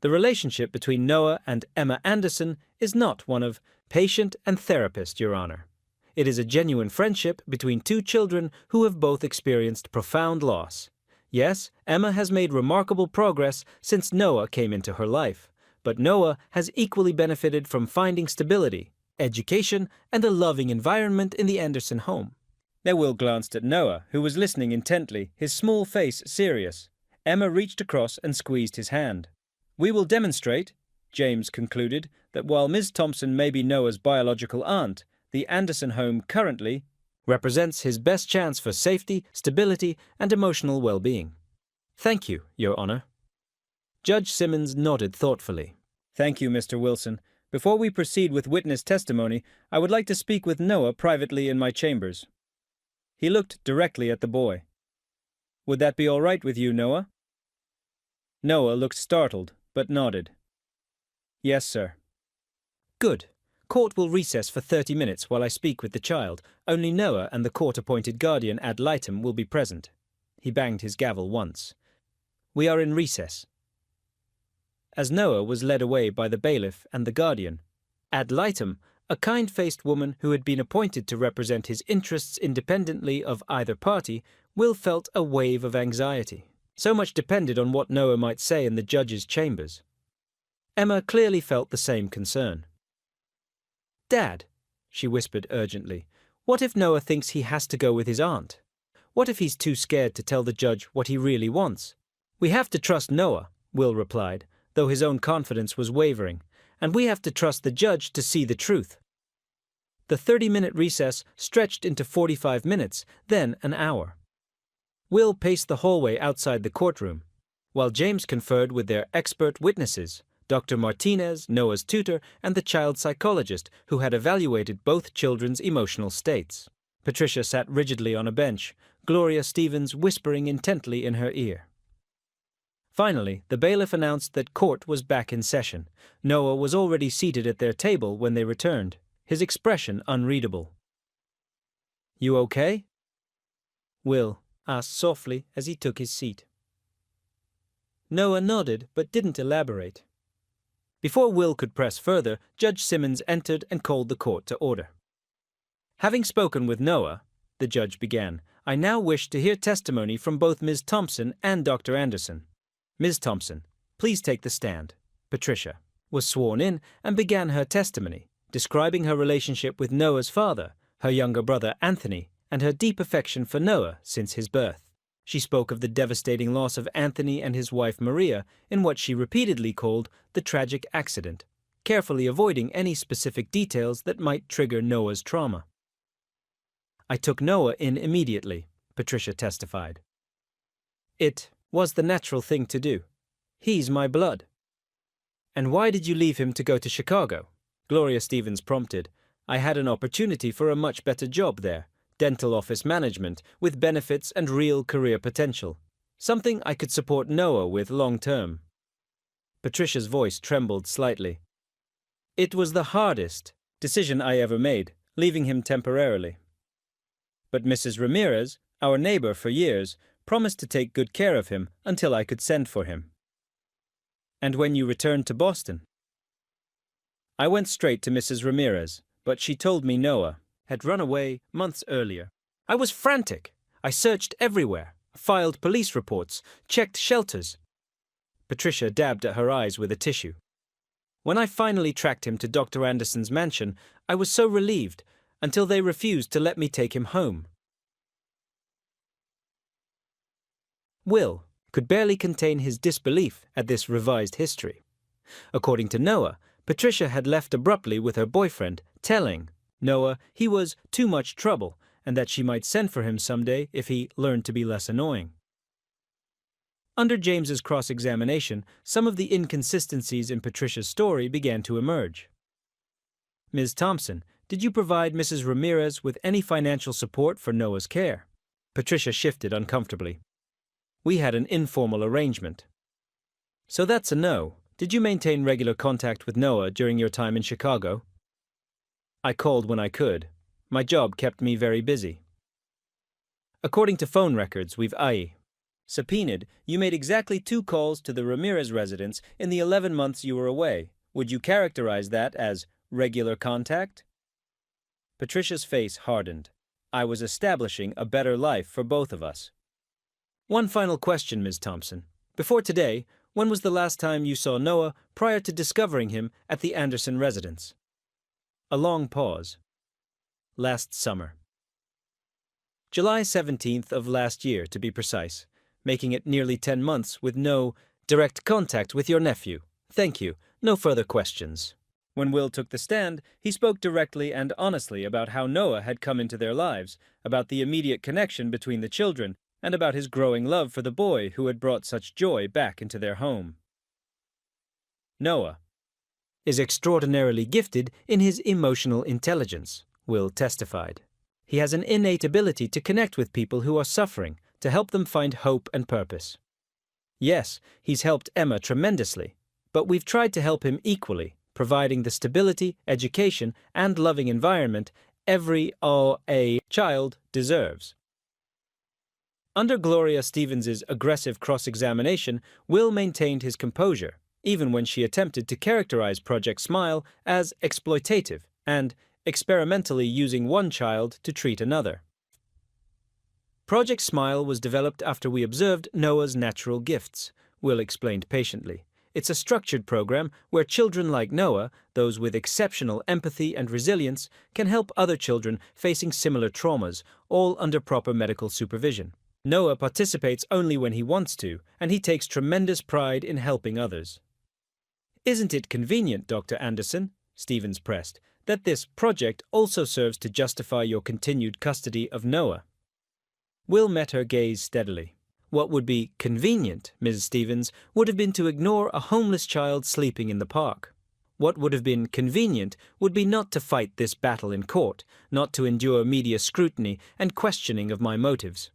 The relationship between Noah and Emma Anderson is not one of patient and therapist, Your Honor. It is a genuine friendship between two children who have both experienced profound loss. Yes, Emma has made remarkable progress since Noah came into her life, but Noah has equally benefited from finding stability, education, and a loving environment in the Anderson home. Will glanced at Noah, who was listening intently, his small face serious. Emma reached across and squeezed his hand. "We will demonstrate," James concluded, "that while Ms. Thompson may be Noah's biological aunt, the Anderson home currently represents his best chance for safety, stability, and emotional well-being." "Thank you, Your Honor." Judge Simmons nodded thoughtfully. "Thank you, Mr. Wilson. Before we proceed with witness testimony, I would like to speak with Noah privately in my chambers." He looked directly at the boy. Would that be all right with you, Noah? Noah looked startled, but nodded. Yes, sir. Good. Court will recess for 30 minutes while I speak with the child. Only Noah and the court-appointed guardian ad litem will be present. He banged his gavel once. We are in recess. As Noah was led away by the bailiff and the guardian, ad litem, a kind-faced woman who had been appointed to represent his interests independently of either party, Will felt a wave of anxiety. So much depended on what Noah might say in the judge's chambers. Emma clearly felt the same concern. Dad, she whispered urgently, what if Noah thinks he has to go with his aunt? What if he's too scared to tell the judge what he really wants? We have to trust Noah, Will replied, though his own confidence was wavering, and we have to trust the judge to see the truth. The 30-minute recess stretched into 45 minutes, then an hour. Will paced the hallway outside the courtroom, while James conferred with their expert witnesses, Dr. Martinez, Noah's tutor, and the child psychologist who had evaluated both children's emotional states. Patricia sat rigidly on a bench, Gloria Stevens whispering intently in her ear. Finally, the bailiff announced that court was back in session. Noah was already seated at their table when they returned, his expression unreadable. You okay? Will asked softly as he took his seat. Noah nodded but didn't elaborate. Before Will could press further, Judge Simmons entered and called the court to order. Having spoken with Noah, the judge began, I now wish to hear testimony from both Ms. Thompson and Dr. Anderson. Ms. Thompson, please take the stand. Patricia was sworn in and began her testimony, describing her relationship with Noah's father, her younger brother Anthony, and her deep affection for Noah since his birth. She spoke of the devastating loss of Anthony and his wife Maria in what she repeatedly called the tragic accident, carefully avoiding any specific details that might trigger Noah's trauma. I took Noah in immediately, Patricia testified. It was the natural thing to do. He's my blood. And why did you leave him to go to Chicago? Gloria Stevens prompted. I had an opportunity for a much better job there. Dental office management, with benefits and real career potential. Something I could support Noah with long-term. Patricia's voice trembled slightly. It was the hardest decision I ever made, leaving him temporarily. But Mrs. Ramirez, our neighbor for years, promised to take good care of him until I could send for him. And when you returned to Boston? I went straight to Mrs. Ramirez, but she told me Noah had run away months earlier. I was frantic. I searched everywhere, filed police reports, checked shelters. Patricia dabbed at her eyes with a tissue. When I finally tracked him to Dr. Anderson's mansion, I was so relieved, until they refused to let me take him home. Will could barely contain his disbelief at this revised history. According to Noah, Patricia had left abruptly with her boyfriend, telling Noah he was too much trouble and that she might send for him someday if he learned to be less annoying. Under James's cross-examination, some of the inconsistencies in Patricia's story began to emerge. Ms. Thompson, did you provide Mrs. Ramirez with any financial support for Noah's care? Patricia shifted uncomfortably. We had an informal arrangement. So that's a no. Did you maintain regular contact with Noah during your time in Chicago? I called when I could. My job kept me very busy. According to phone records we've subpoenaed, you made exactly 2 calls to the Ramirez residence in the 11 months you were away. Would you characterize that as regular contact? Patricia's face hardened. I was establishing a better life for both of us. One final question, Ms. Thompson. Before today, when was the last time you saw Noah prior to discovering him at the Anderson residence? A long pause. Last summer. July 17th of last year, to be precise, making it nearly 10 months with no direct contact with your nephew. Thank you. No further questions. When Will took the stand, he spoke directly and honestly about how Noah had come into their lives, about the immediate connection between the children, and about his growing love for the boy who had brought such joy back into their home. Noah is extraordinarily gifted in his emotional intelligence, Will testified. He has an innate ability to connect with people who are suffering, to to help them find hope and purpose. Yes, he's helped Emma tremendously, but we've tried to help him equally, providing the stability, education, and loving environment every OA child deserves. Under Gloria Stevens's aggressive cross-examination, Will maintained his composure, even when she attempted to characterize Project Smile as exploitative and experimentally using one child to treat another. Project Smile was developed after we observed Noah's natural gifts, Will explained patiently. It's a structured program where children like Noah, those with exceptional empathy and resilience, can help other children facing similar traumas, all under proper medical supervision. Noah participates only when he wants to, and he takes tremendous pride in helping others. Isn't it convenient, Dr. Anderson, Stevens pressed, that this project also serves to justify your continued custody of Noah? Will met her gaze steadily. What would be convenient, Mrs. Stevens, would have been to ignore a homeless child sleeping in the park. What would have been convenient would be not to fight this battle in court, not to endure media scrutiny and questioning of my motives.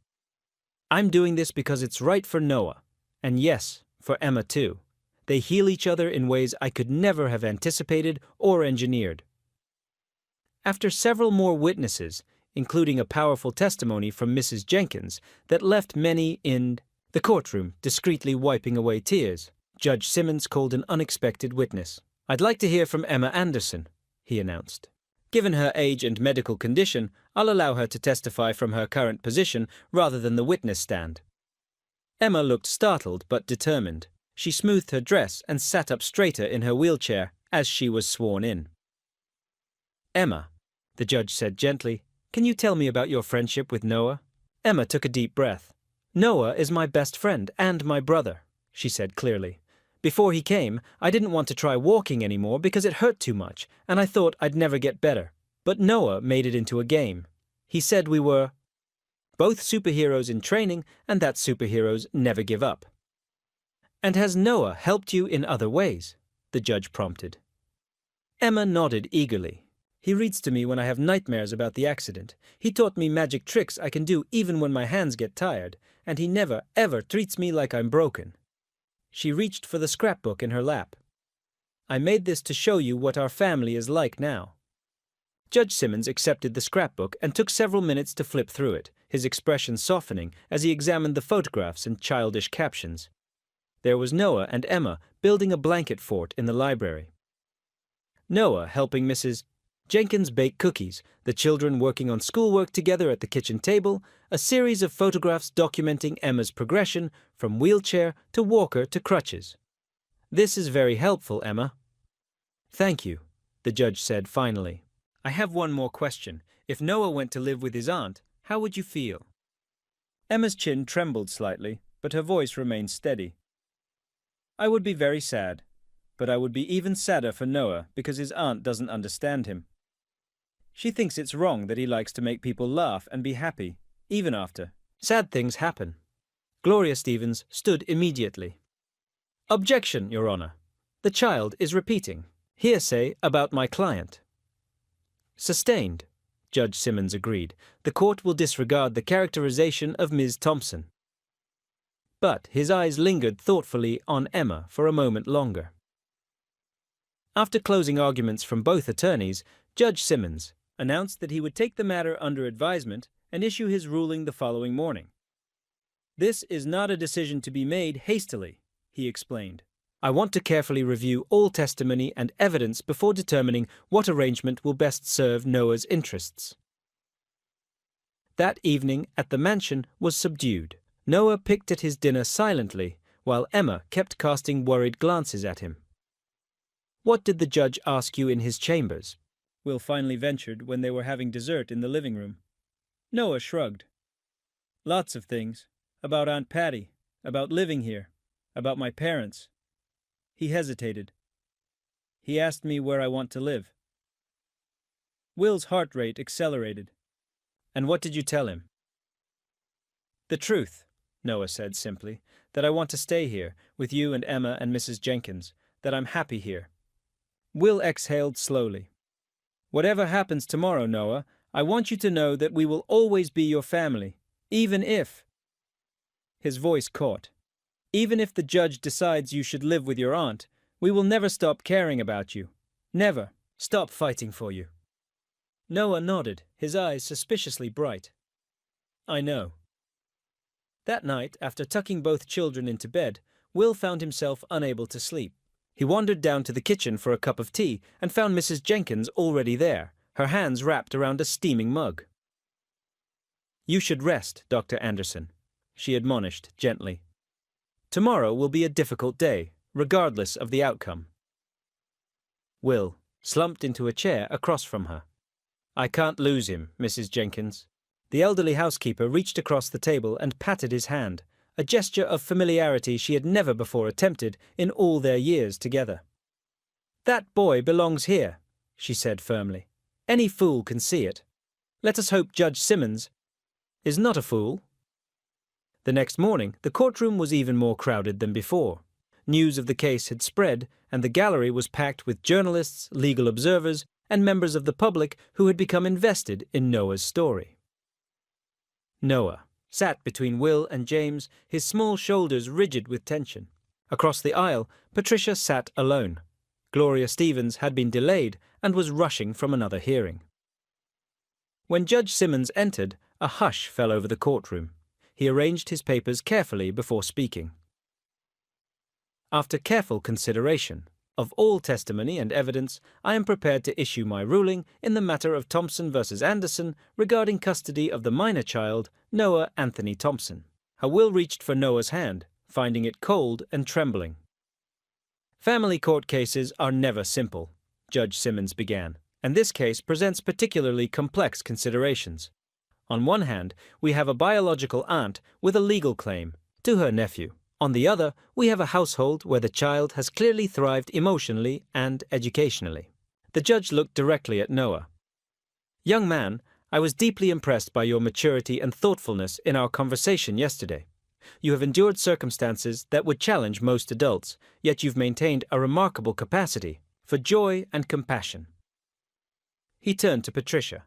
I'm doing this because it's right for Noah, and yes, for Emma too. They heal each other in ways I could never have anticipated or engineered. After several more witnesses, including a powerful testimony from Mrs. Jenkins that left many in the courtroom discreetly wiping away tears, Judge Simmons called an unexpected witness. I'd like to hear from Emma Anderson, he announced. Given her age and medical condition, I'll allow her to testify from her current position rather than the witness stand. Emma looked startled but determined. She smoothed her dress and sat up straighter in her wheelchair as she was sworn in. Emma, the judge said gently, can you tell me about your friendship with Noah? Emma took a deep breath. Noah is my best friend and my brother, she said clearly. Before he came, I didn't want to try walking anymore because it hurt too much, and I thought I'd never get better. But Noah made it into a game. He said we were both superheroes in training and that superheroes never give up. And has Noah helped you in other ways? The judge prompted. Emma nodded eagerly. He reads to me when I have nightmares about the accident. He taught me magic tricks I can do even when my hands get tired, and he never, ever treats me like I'm broken. She reached for the scrapbook in her lap. I made this to show you what our family is like now. Judge Simmons accepted the scrapbook and took several minutes to flip through it, his expression softening as he examined the photographs and childish captions. There was Noah and Emma building a blanket fort in the library. Noah helping Mrs. Jenkins bake cookies, the children working on schoolwork together at the kitchen table, a series of photographs documenting Emma's progression from wheelchair to walker to crutches. This is very helpful, Emma. Thank you, the judge said finally. I have one more question. If Noah went to live with his aunt, how would you feel? Emma's chin trembled slightly, but her voice remained steady. I would be very sad, but I would be even sadder for Noah because his aunt doesn't understand him. She thinks it's wrong that he likes to make people laugh and be happy, even after sad things happen. Gloria Stevens stood immediately. Objection, Your Honor. The child is repeating. Hearsay about my client. Sustained, Judge Simmons agreed. The court will disregard the characterization of Ms. Thompson. But his eyes lingered thoughtfully on Emma for a moment longer. After closing arguments from both attorneys, Judge Simmons announced that he would take the matter under advisement and issue his ruling the following morning. This is not a decision to be made hastily, he explained. I want to carefully review all testimony and evidence before determining what arrangement will best serve Noah's interests. That evening at the mansion was subdued. Noah picked at his dinner silently, while Emma kept casting worried glances at him. What did the judge ask you in his chambers? Will finally ventured when they were having dessert in the living room. Noah shrugged. Lots of things. About Aunt Patty, about living here, about my parents. He hesitated. He asked me where I want to live. Will's heart rate accelerated. And what did you tell him? The truth, Noah said simply, that I want to stay here with you and Emma and Mrs. Jenkins, that I'm happy here. Will exhaled slowly. Whatever happens tomorrow, Noah, I want you to know that we will always be your family, even if his voice caught. "Even if the judge decides you should live with your aunt, we will never stop caring about you. Never stop fighting for you." Noah nodded, his eyes suspiciously bright. "I know." That night, after tucking both children into bed, Will found himself unable to sleep. He wandered down to the kitchen for a cup of tea and found Mrs. Jenkins already there, her hands wrapped around a steaming mug. "You should rest, Dr. Anderson," she admonished gently. "Tomorrow will be a difficult day, regardless of the outcome." Will slumped into a chair across from her. "I can't lose him, Mrs. Jenkins." The elderly housekeeper reached across the table and patted his hand, a gesture of familiarity she had never before attempted in all their years together. "That boy belongs here," she said firmly. "Any fool can see it. Let us hope Judge Simmons is not a fool." The next morning, the courtroom was even more crowded than before. News of the case had spread, and the gallery was packed with journalists, legal observers, and members of the public who had become invested in Noah's story. Noah sat between Will and James, his small shoulders rigid with tension. Across the aisle, Patricia sat alone. Gloria Stevens had been delayed and was rushing from another hearing. When Judge Simmons entered, a hush fell over the courtroom. He arranged his papers carefully before speaking. "After careful consideration of all testimony and evidence, I am prepared to issue my ruling in the matter of Thompson versus Anderson regarding custody of the minor child, Noah Anthony Thompson." Her Will reached for Noah's hand, finding it cold and trembling. "Family court cases are never simple," Judge Simmons began, "and this case presents particularly complex considerations. On one hand, we have a biological aunt with a legal claim to her nephew. On the other, we have a household where the child has clearly thrived emotionally and educationally." The judge looked directly at Noah. "Young man, I was deeply impressed by your maturity and thoughtfulness in our conversation yesterday. You have endured circumstances that would challenge most adults, yet you've maintained a remarkable capacity for joy and compassion." He turned to Patricia.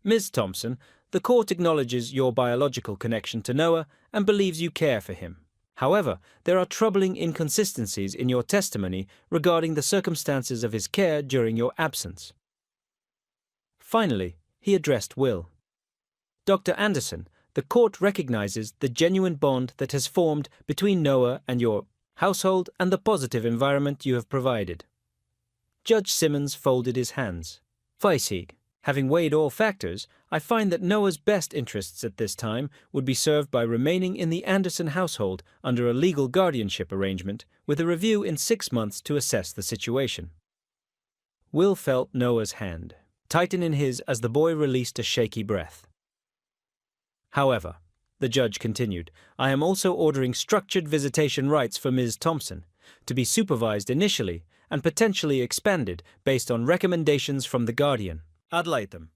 "Ms. Thompson, the court acknowledges your biological connection to Noah and believes you care for him. However, there are troubling inconsistencies in your testimony regarding the circumstances of his care during your absence." Finally, he addressed Will. "Dr. Anderson, the court recognizes the genuine bond that has formed between Noah and your household and the positive environment you have provided." Judge Simmons folded his hands. "Weissig, having weighed all factors, I find that Noah's best interests at this time would be served by remaining in the Anderson household under a legal guardianship arrangement with a review in 6 months to assess the situation." Will felt Noah's hand tighten in his as the boy released a shaky breath. "However," the judge continued, "I am also ordering structured visitation rights for Ms. Thompson, to be supervised initially and potentially expanded based on recommendations from the guardian. I'd like them."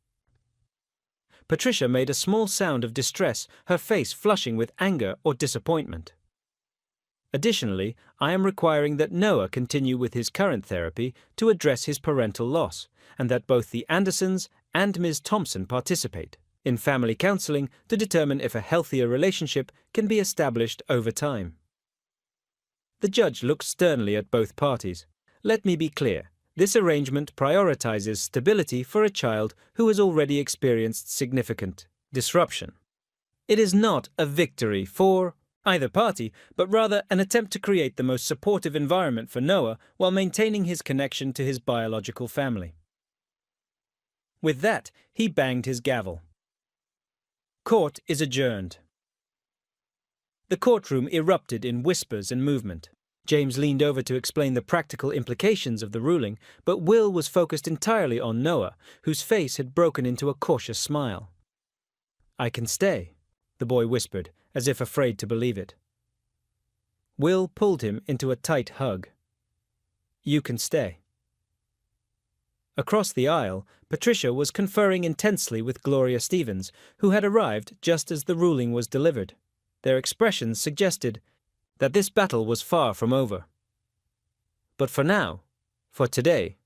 Patricia made a small sound of distress, her face flushing with anger or disappointment. "Additionally, I am requiring that Noah continue with his current therapy to address his parental loss, and that both the Andersons and Ms. Thompson participate in family counseling to determine if a healthier relationship can be established over time." The judge looked sternly at both parties. "Let me be clear. This arrangement prioritizes stability for a child who has already experienced significant disruption. It is not a victory for either party, but rather an attempt to create the most supportive environment for Noah while maintaining his connection to his biological family." With that, he banged his gavel. Court is adjourned. The courtroom erupted in whispers and movement. James leaned over to explain the practical implications of the ruling, but Will was focused entirely on Noah, whose face had broken into a cautious smile. "I can stay," the boy whispered, as if afraid to believe it. Will pulled him into a tight hug. "You can stay." Across the aisle, Patricia was conferring intensely with Gloria Stevens, who had arrived just as the ruling was delivered. Their expressions suggested that this battle was far from over. But for now, for today,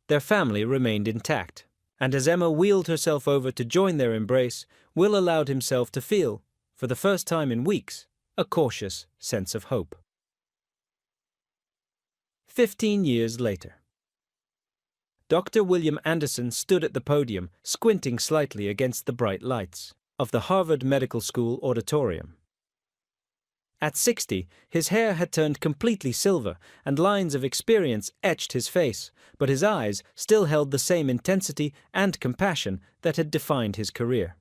their family remained intact, and as Emma wheeled herself over to join their embrace, Will allowed himself to feel, for the first time in weeks, a cautious sense of hope. 15 years later. Dr. William Anderson stood at the podium, squinting slightly against the bright lights of the Harvard Medical School auditorium. At 60, his hair had turned completely silver, and lines of experience etched his face, but his eyes still held the same intensity and compassion that had defined his career.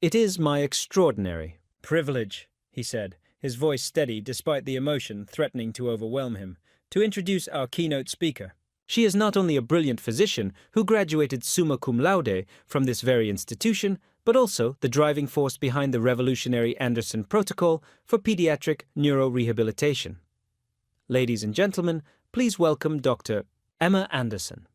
"It is my extraordinary privilege," he said, his voice steady despite the emotion threatening to overwhelm him, "to introduce our keynote speaker. She is not only a brilliant physician who graduated summa cum laude from this very institution, but also the driving force behind the revolutionary Anderson Protocol for pediatric neurorehabilitation. Ladies and gentlemen, please welcome Dr. Emma Anderson."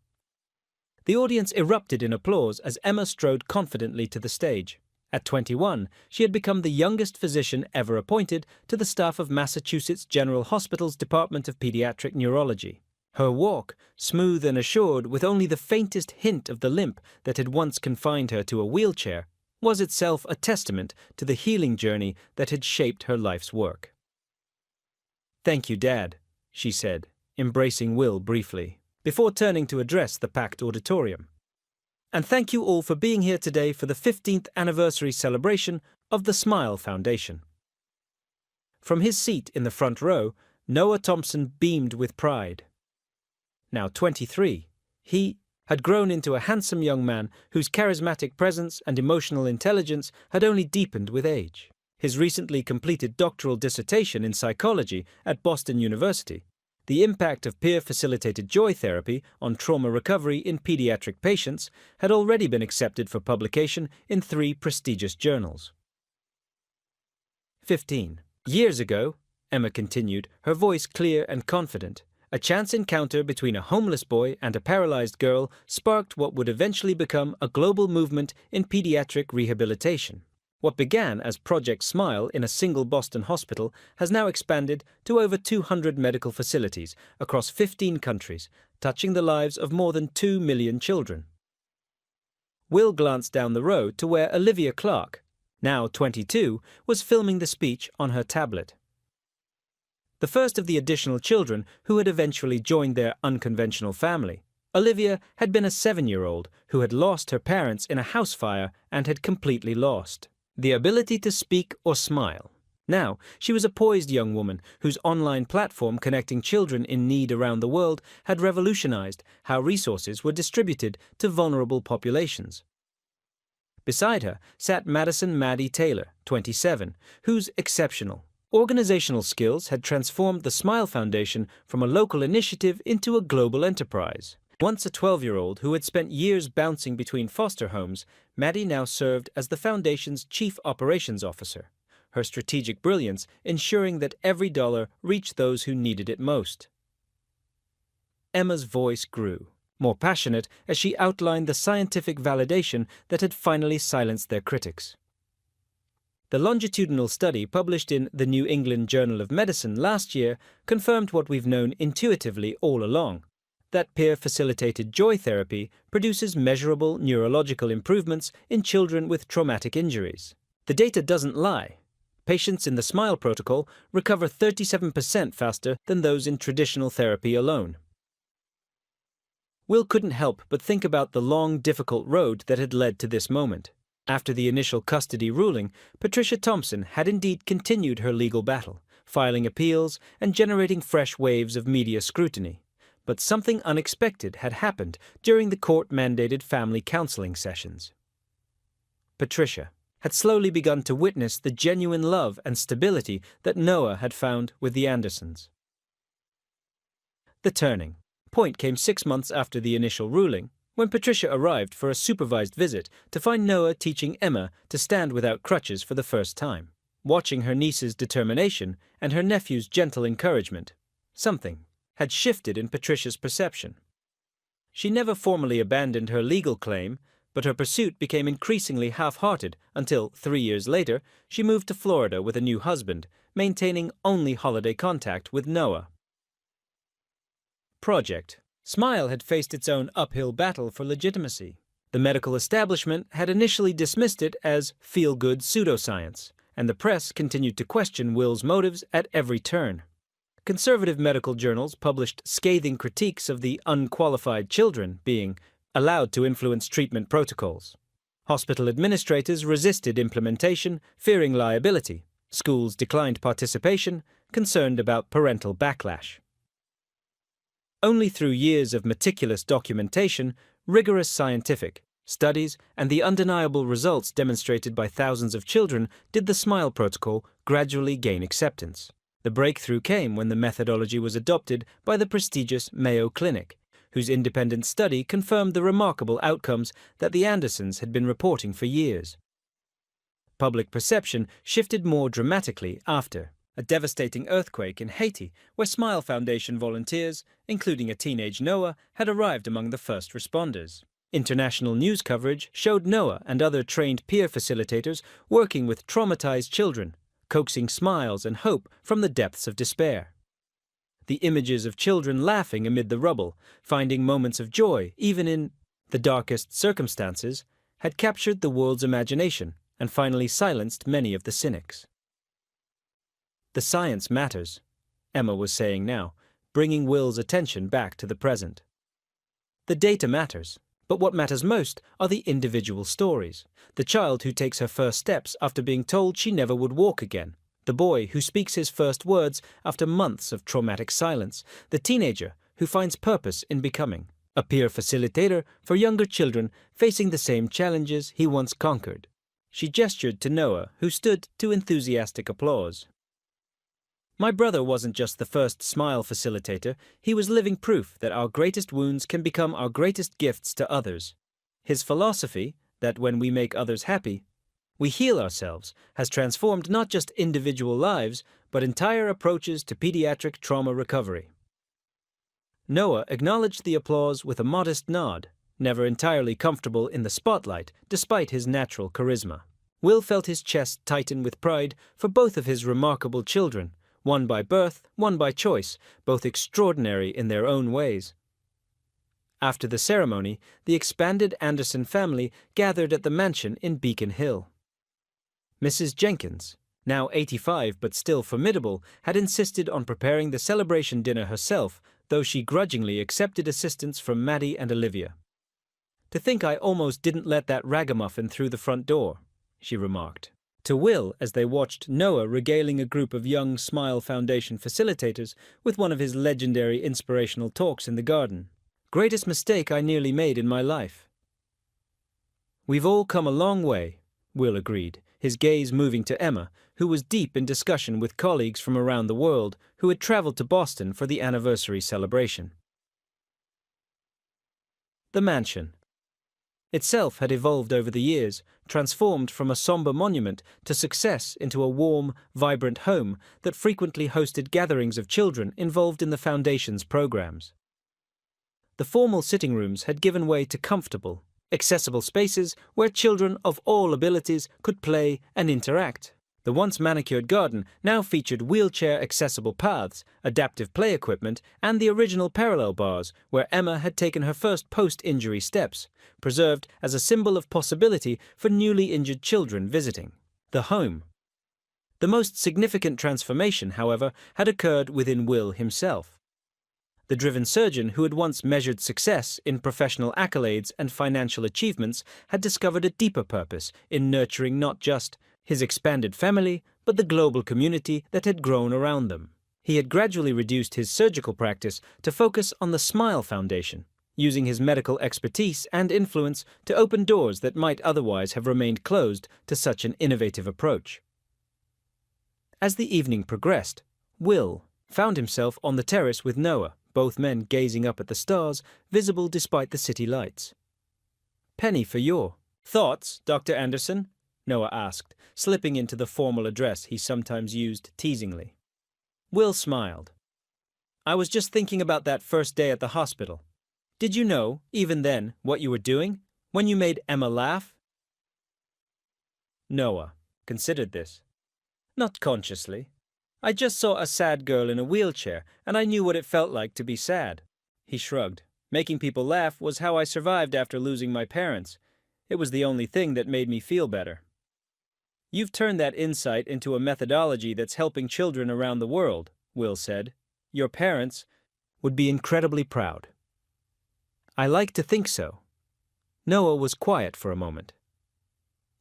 The audience erupted in applause as Emma strode confidently to the stage. At 21, she had become the youngest physician ever appointed to the staff of Massachusetts General Hospital's Department of Pediatric Neurology. Her walk, smooth and assured with only the faintest hint of the limp that had once confined her to a wheelchair, was itself a testament to the healing journey that had shaped her life's work. "Thank you, Dad," she said, embracing Will briefly, before turning to address the packed auditorium. "And thank you all for being here today for the 15th anniversary celebration of the Smile Foundation." From his seat in the front row, Noah Thompson beamed with pride. Now 23, he had grown into a handsome young man whose charismatic presence and emotional intelligence had only deepened with age. His recently completed doctoral dissertation in psychology at Boston University, "The Impact of Peer-Facilitated Joy Therapy on Trauma Recovery in Pediatric Patients," had already been accepted for publication in 3 prestigious journals. 15 years ago, Emma continued, her voice clear and confident, a chance encounter between a homeless boy and a paralyzed girl sparked what would eventually become a global movement in pediatric rehabilitation. What began as Project Smile in a single Boston hospital has now expanded to over 200 medical facilities across 15 countries, touching the lives of more than 2 million children. Will glanced down the row to where Olivia Clark, now 22, was filming the speech on her tablet. The first of the additional children who had eventually joined their unconventional family, Olivia had been a 7-year-old who had lost her parents in a house fire and had completely lost the ability to speak or smile. Now, she was a poised young woman whose online platform connecting children in need around the world had revolutionized how resources were distributed to vulnerable populations. Beside her sat Madison "Maddie" Taylor, 27, whose exceptional organizational skills had transformed the Smile Foundation from a local initiative into a global enterprise. Once a 12-year-old who had spent years bouncing between foster homes, Maddie now served as the Foundation's Chief Operations Officer, her strategic brilliance ensuring that every dollar reached those who needed it most. Emma's voice grew, more passionate as she outlined the scientific validation that had finally silenced their critics. The longitudinal study published in the New England Journal of Medicine last year confirmed what we've known intuitively all along, that peer-facilitated joy therapy produces measurable neurological improvements in children with traumatic injuries. The data doesn't lie. Patients in the Smile protocol recover 37% faster than those in traditional therapy alone. Will couldn't help but think about the long, difficult road that had led to this moment. After the initial custody ruling, Patricia Thompson had indeed continued her legal battle, filing appeals and generating fresh waves of media scrutiny. But something unexpected had happened during the court-mandated family counseling sessions. Patricia had slowly begun to witness the genuine love and stability that Noah had found with the Andersons. The turning point came 6 months after the initial ruling, when Patricia arrived for a supervised visit to find Noah teaching Emma to stand without crutches for the first time. Watching her niece's determination and her nephew's gentle encouragement, something had shifted in Patricia's perception. She never formally abandoned her legal claim, but her pursuit became increasingly half-hearted until, 3 years later, she moved to Florida with a new husband, maintaining only holiday contact with Noah. Project Smile had faced its own uphill battle for legitimacy. The medical establishment had initially dismissed it as feel-good pseudoscience, and the press continued to question Will's motives at every turn. Conservative medical journals published scathing critiques of the unqualified children being allowed to influence treatment protocols. Hospital administrators resisted implementation, fearing liability. Schools declined participation, concerned about parental backlash. Only through years of meticulous documentation, rigorous scientific studies, and the undeniable results demonstrated by thousands of children did the SMILE protocol gradually gain acceptance. The breakthrough came when the methodology was adopted by the prestigious Mayo Clinic, whose independent study confirmed the remarkable outcomes that the Andersons had been reporting for years. Public perception shifted more dramatically after a devastating earthquake in Haiti, where SMILE Foundation volunteers, including a teenage Noah, had arrived among the first responders. International news coverage showed Noah and other trained peer facilitators working with traumatized children, coaxing smiles and hope from the depths of despair. The images of children laughing amid the rubble, finding moments of joy even in the darkest circumstances, had captured the world's imagination and finally silenced many of the cynics. The science matters, Emma was saying now, bringing Will's attention back to the present. The data matters, but what matters most are the individual stories. The child who takes her first steps after being told she never would walk again. The boy who speaks his first words after months of traumatic silence. The teenager who finds purpose in becoming a peer facilitator for younger children facing the same challenges he once conquered. She gestured to Noah, who stood to enthusiastic applause. My brother wasn't just the first SMILE facilitator, he was living proof that our greatest wounds can become our greatest gifts to others. His philosophy, that when we make others happy, we heal ourselves, has transformed not just individual lives, but entire approaches to pediatric trauma recovery. Noah acknowledged the applause with a modest nod, never entirely comfortable in the spotlight despite his natural charisma. Will felt his chest tighten with pride for both of his remarkable children, one by birth, one by choice, both extraordinary in their own ways. After the ceremony, the expanded Anderson family gathered at the mansion in Beacon Hill. Mrs. Jenkins, now 85 but still formidable, had insisted on preparing the celebration dinner herself, though she grudgingly accepted assistance from Maddie and Olivia. "To think I almost didn't let that ragamuffin through the front door," she remarked to Will as they watched Noah regaling a group of young SMILE Foundation facilitators with one of his legendary inspirational talks in the garden. "Greatest mistake I nearly made in my life." "We've all come a long way," Will agreed, his gaze moving to Emma, who was deep in discussion with colleagues from around the world who had traveled to Boston for the anniversary celebration. The mansion itself had evolved over the years, transformed from a somber monument to success into a warm, vibrant home that frequently hosted gatherings of children involved in the Foundation's programs. The formal sitting rooms had given way to comfortable, accessible spaces where children of all abilities could play and interact. The once manicured garden now featured wheelchair-accessible paths, adaptive play equipment, and the original parallel bars where Emma had taken her first post-injury steps, preserved as a symbol of possibility for newly injured children visiting the home. The most significant transformation, however, had occurred within Will himself. The driven surgeon who had once measured success in professional accolades and financial achievements had discovered a deeper purpose in nurturing not just his expanded family, but the global community that had grown around them. He had gradually reduced his surgical practice to focus on the SMILE Foundation, using his medical expertise and influence to open doors that might otherwise have remained closed to such an innovative approach. As the evening progressed, Will found himself on the terrace with Noah, both men gazing up at the stars, visible despite the city lights. "Penny for your thoughts, Dr. Anderson?" Noah asked, slipping into the formal address he sometimes used teasingly. Will smiled. "I was just thinking about that first day at the hospital. Did you know, even then, what you were doing? When you made Emma laugh?" Noah considered this. "Not consciously. I just saw a sad girl in a wheelchair, and I knew what it felt like to be sad." He shrugged. "Making people laugh was how I survived after losing my parents. It was the only thing that made me feel better." You've turned that insight into a methodology that's helping children around the world, Will said. Your parents would be incredibly proud. I like to think so. Noah was quiet for a moment.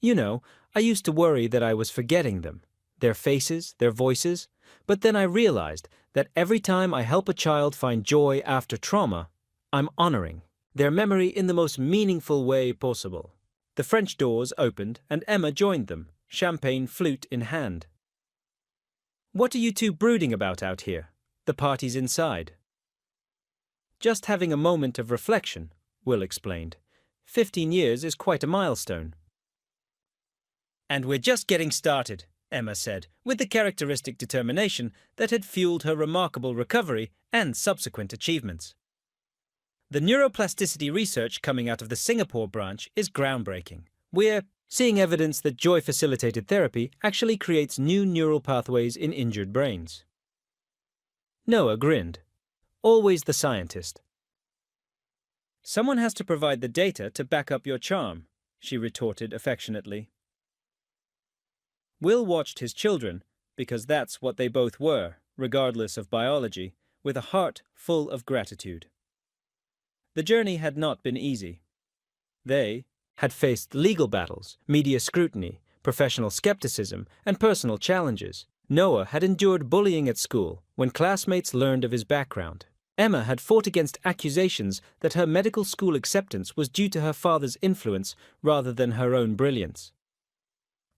You know, I used to worry that I was forgetting them, their faces, their voices, but then I realized that every time I help a child find joy after trauma, I'm honoring their memory in the most meaningful way possible. The French doors opened and Emma joined them, champagne flute in hand. What are you two brooding about out here? The party's inside. Just having a moment of reflection, Will explained. 15 years is quite a milestone. And we're just getting started, Emma said, with the characteristic determination that had fueled her remarkable recovery and subsequent achievements. The neuroplasticity research coming out of the Singapore branch is groundbreaking. We're seeing evidence that joy-facilitated therapy actually creates new neural pathways in injured brains. Noah grinned. Always the scientist. Someone has to provide the data to back up your charm, she retorted affectionately. Will watched his children, because that's what they both were, regardless of biology, with a heart full of gratitude. The journey had not been easy. They had faced legal battles, media scrutiny, professional skepticism, and personal challenges. Noah had endured bullying at school when classmates learned of his background. Emma had fought against accusations that her medical school acceptance was due to her father's influence rather than her own brilliance.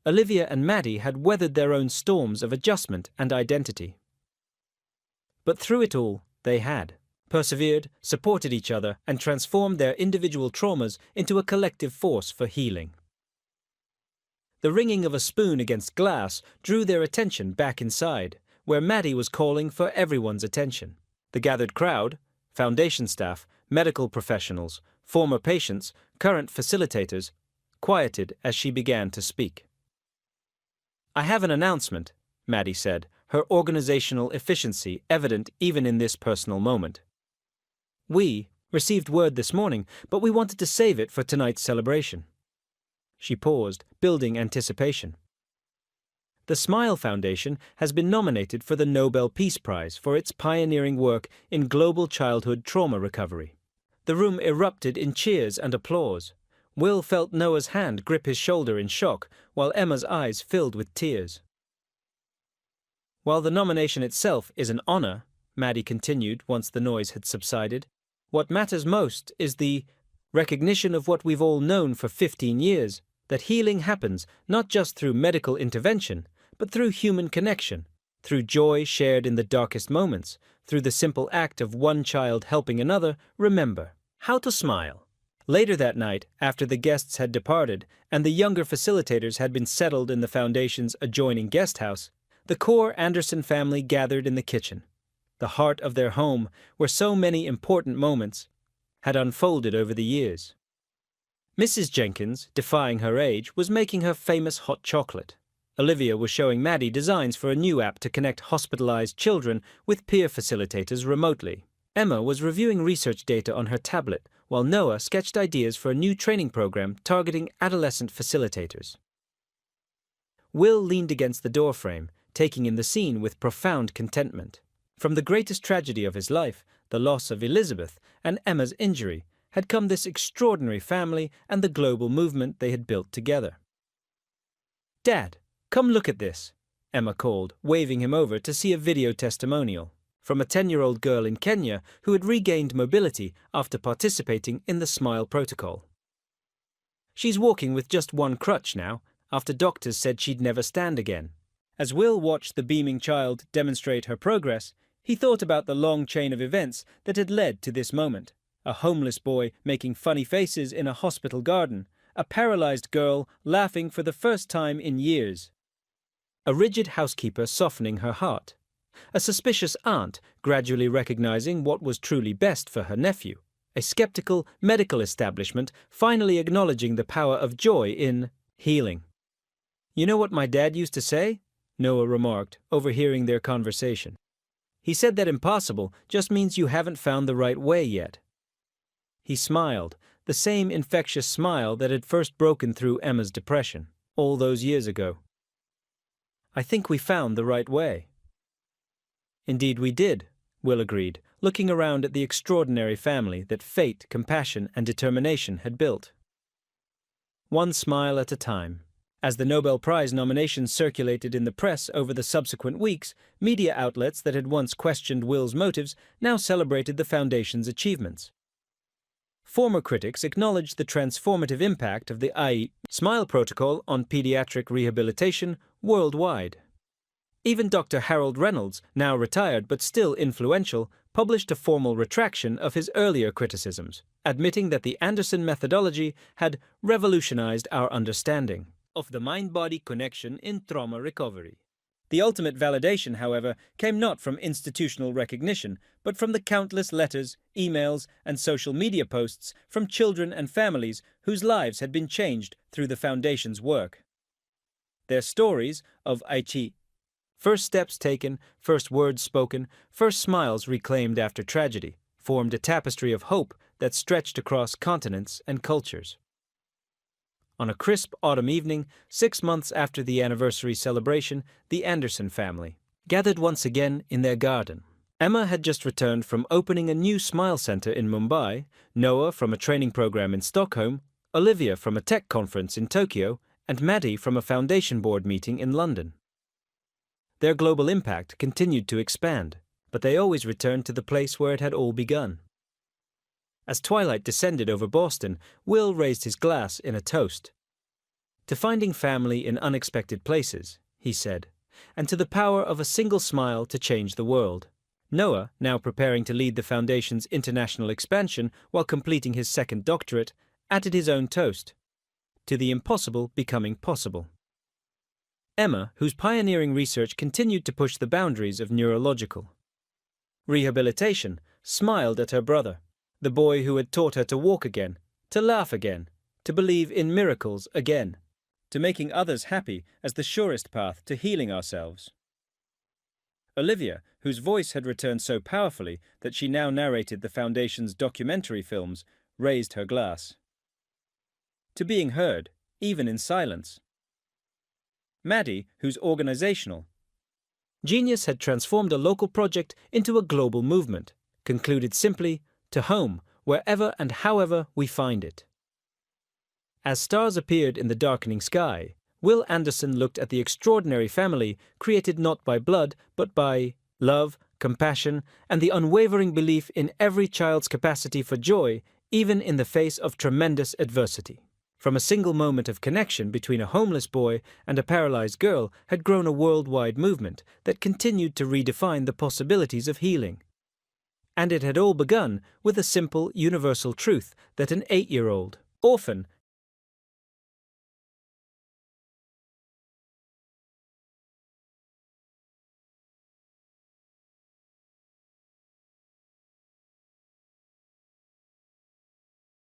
Olivia and Maddie had weathered their own storms of adjustment and identity. But through it all, they had persevered, supported each other, and transformed their individual traumas into a collective force for healing. The ringing of a spoon against glass drew their attention back inside, where Maddie was calling for everyone's attention. The gathered crowd, foundation staff, medical professionals, former patients, current facilitators, quieted as she began to speak. I have an announcement, Maddie said, her organizational efficiency evident even in this personal moment. We received word this morning, but we wanted to save it for tonight's celebration. She paused, building anticipation. The Smile Foundation has been nominated for the Nobel Peace Prize for its pioneering work in global childhood trauma recovery. The room erupted in cheers and applause. Will felt Noah's hand grip his shoulder in shock, while Emma's eyes filled with tears. While the nomination itself is an honor, Maddie continued once the noise had subsided, what matters most is the recognition of what we've all known for 15 years, that healing happens not just through medical intervention, but through human connection, through joy shared in the darkest moments, through the simple act of one child helping another remember how to smile. Later that night, after the guests had departed and the younger facilitators had been settled in the Foundation's adjoining guest house, the core Anderson family gathered in the kitchen, the heart of their home where so many important moments had unfolded over the years. Mrs. Jenkins, defying her age, was making her famous hot chocolate. Olivia was showing Maddie designs for a new app to connect hospitalized children with peer facilitators remotely. Emma was reviewing research data on her tablet, while Noah sketched ideas for a new training program targeting adolescent facilitators. Will leaned against the doorframe, taking in the scene with profound contentment. From the greatest tragedy of his life, the loss of Elizabeth, and Emma's injury, had come this extraordinary family and the global movement they had built together. "Dad, come look at this," Emma called, waving him over to see a video testimonial from a 10-year-old girl in Kenya who had regained mobility after participating in the Smile protocol. She's walking with just one crutch now, after doctors said she'd never stand again. As Will watched the beaming child demonstrate her progress, he thought about the long chain of events that had led to this moment. A homeless boy making funny faces in a hospital garden, a paralyzed girl laughing for the first time in years, a rigid housekeeper softening her heart, a suspicious aunt gradually recognizing what was truly best for her nephew, a skeptical medical establishment finally acknowledging the power of joy in healing. "You know what my dad used to say?" Noah remarked, overhearing their conversation. "He said that impossible just means you haven't found the right way yet." He smiled, the same infectious smile that had first broken through Emma's depression, all those years ago. I think we found the right way." "Indeed we did," Will agreed, looking around at the extraordinary family that fate, compassion, and determination had built. One smile at a time. As the Nobel Prize nominations circulated in the press over the subsequent weeks, media outlets that had once questioned Will's motives now celebrated the Foundation's achievements. Former critics acknowledged the transformative impact of the Smile Protocol on pediatric rehabilitation worldwide. Even Dr. Harold Reynolds, now retired but still influential, published a formal retraction of his earlier criticisms, admitting that the Anderson methodology had revolutionized our understanding of the mind-body connection in trauma recovery. The ultimate validation, however, came not from institutional recognition, but from the countless letters, emails, and social media posts from children and families whose lives had been changed through the Foundation's work. Their stories of first steps taken, first words spoken, first smiles reclaimed after tragedy, formed a tapestry of hope that stretched across continents and cultures. On a crisp autumn evening, 6 months after the anniversary celebration, the Anderson family gathered once again in their garden. Emma had just returned from opening a new Smile Center in Mumbai, Noah from a training program in Stockholm, Olivia from a tech conference in Tokyo, and Maddie from a Foundation Board meeting in London. Their global impact continued to expand, but they always returned to the place where it had all begun. As twilight descended over Boston, Will raised his glass in a toast. "To finding family in unexpected places," he said, "and to the power of a single smile to change the world." Noah, now preparing to lead the Foundation's international expansion while completing his second doctorate, added his own toast. "To the impossible becoming possible." Emma, whose pioneering research continued to push the boundaries of neurological rehabilitation, smiled at her brother, the boy who had taught her to walk again, to laugh again, to believe in miracles again, to making others happy as the surest path to healing ourselves. Olivia, whose voice had returned so powerfully that she now narrated the Foundation's documentary films, raised her glass. To being heard, even in silence. Maddie, whose organizational genius had transformed a local project into a global movement, concluded simply, "To home, wherever and however we find it." As stars appeared in the darkening sky, Will Anderson looked at the extraordinary family created not by blood but by love, compassion, and the unwavering belief in every child's capacity for joy, even in the face of tremendous adversity. From a single moment of connection between a homeless boy and a paralyzed girl had grown a worldwide movement that continued to redefine the possibilities of healing. And it had all begun with a simple, universal truth that an 8-year-old orphan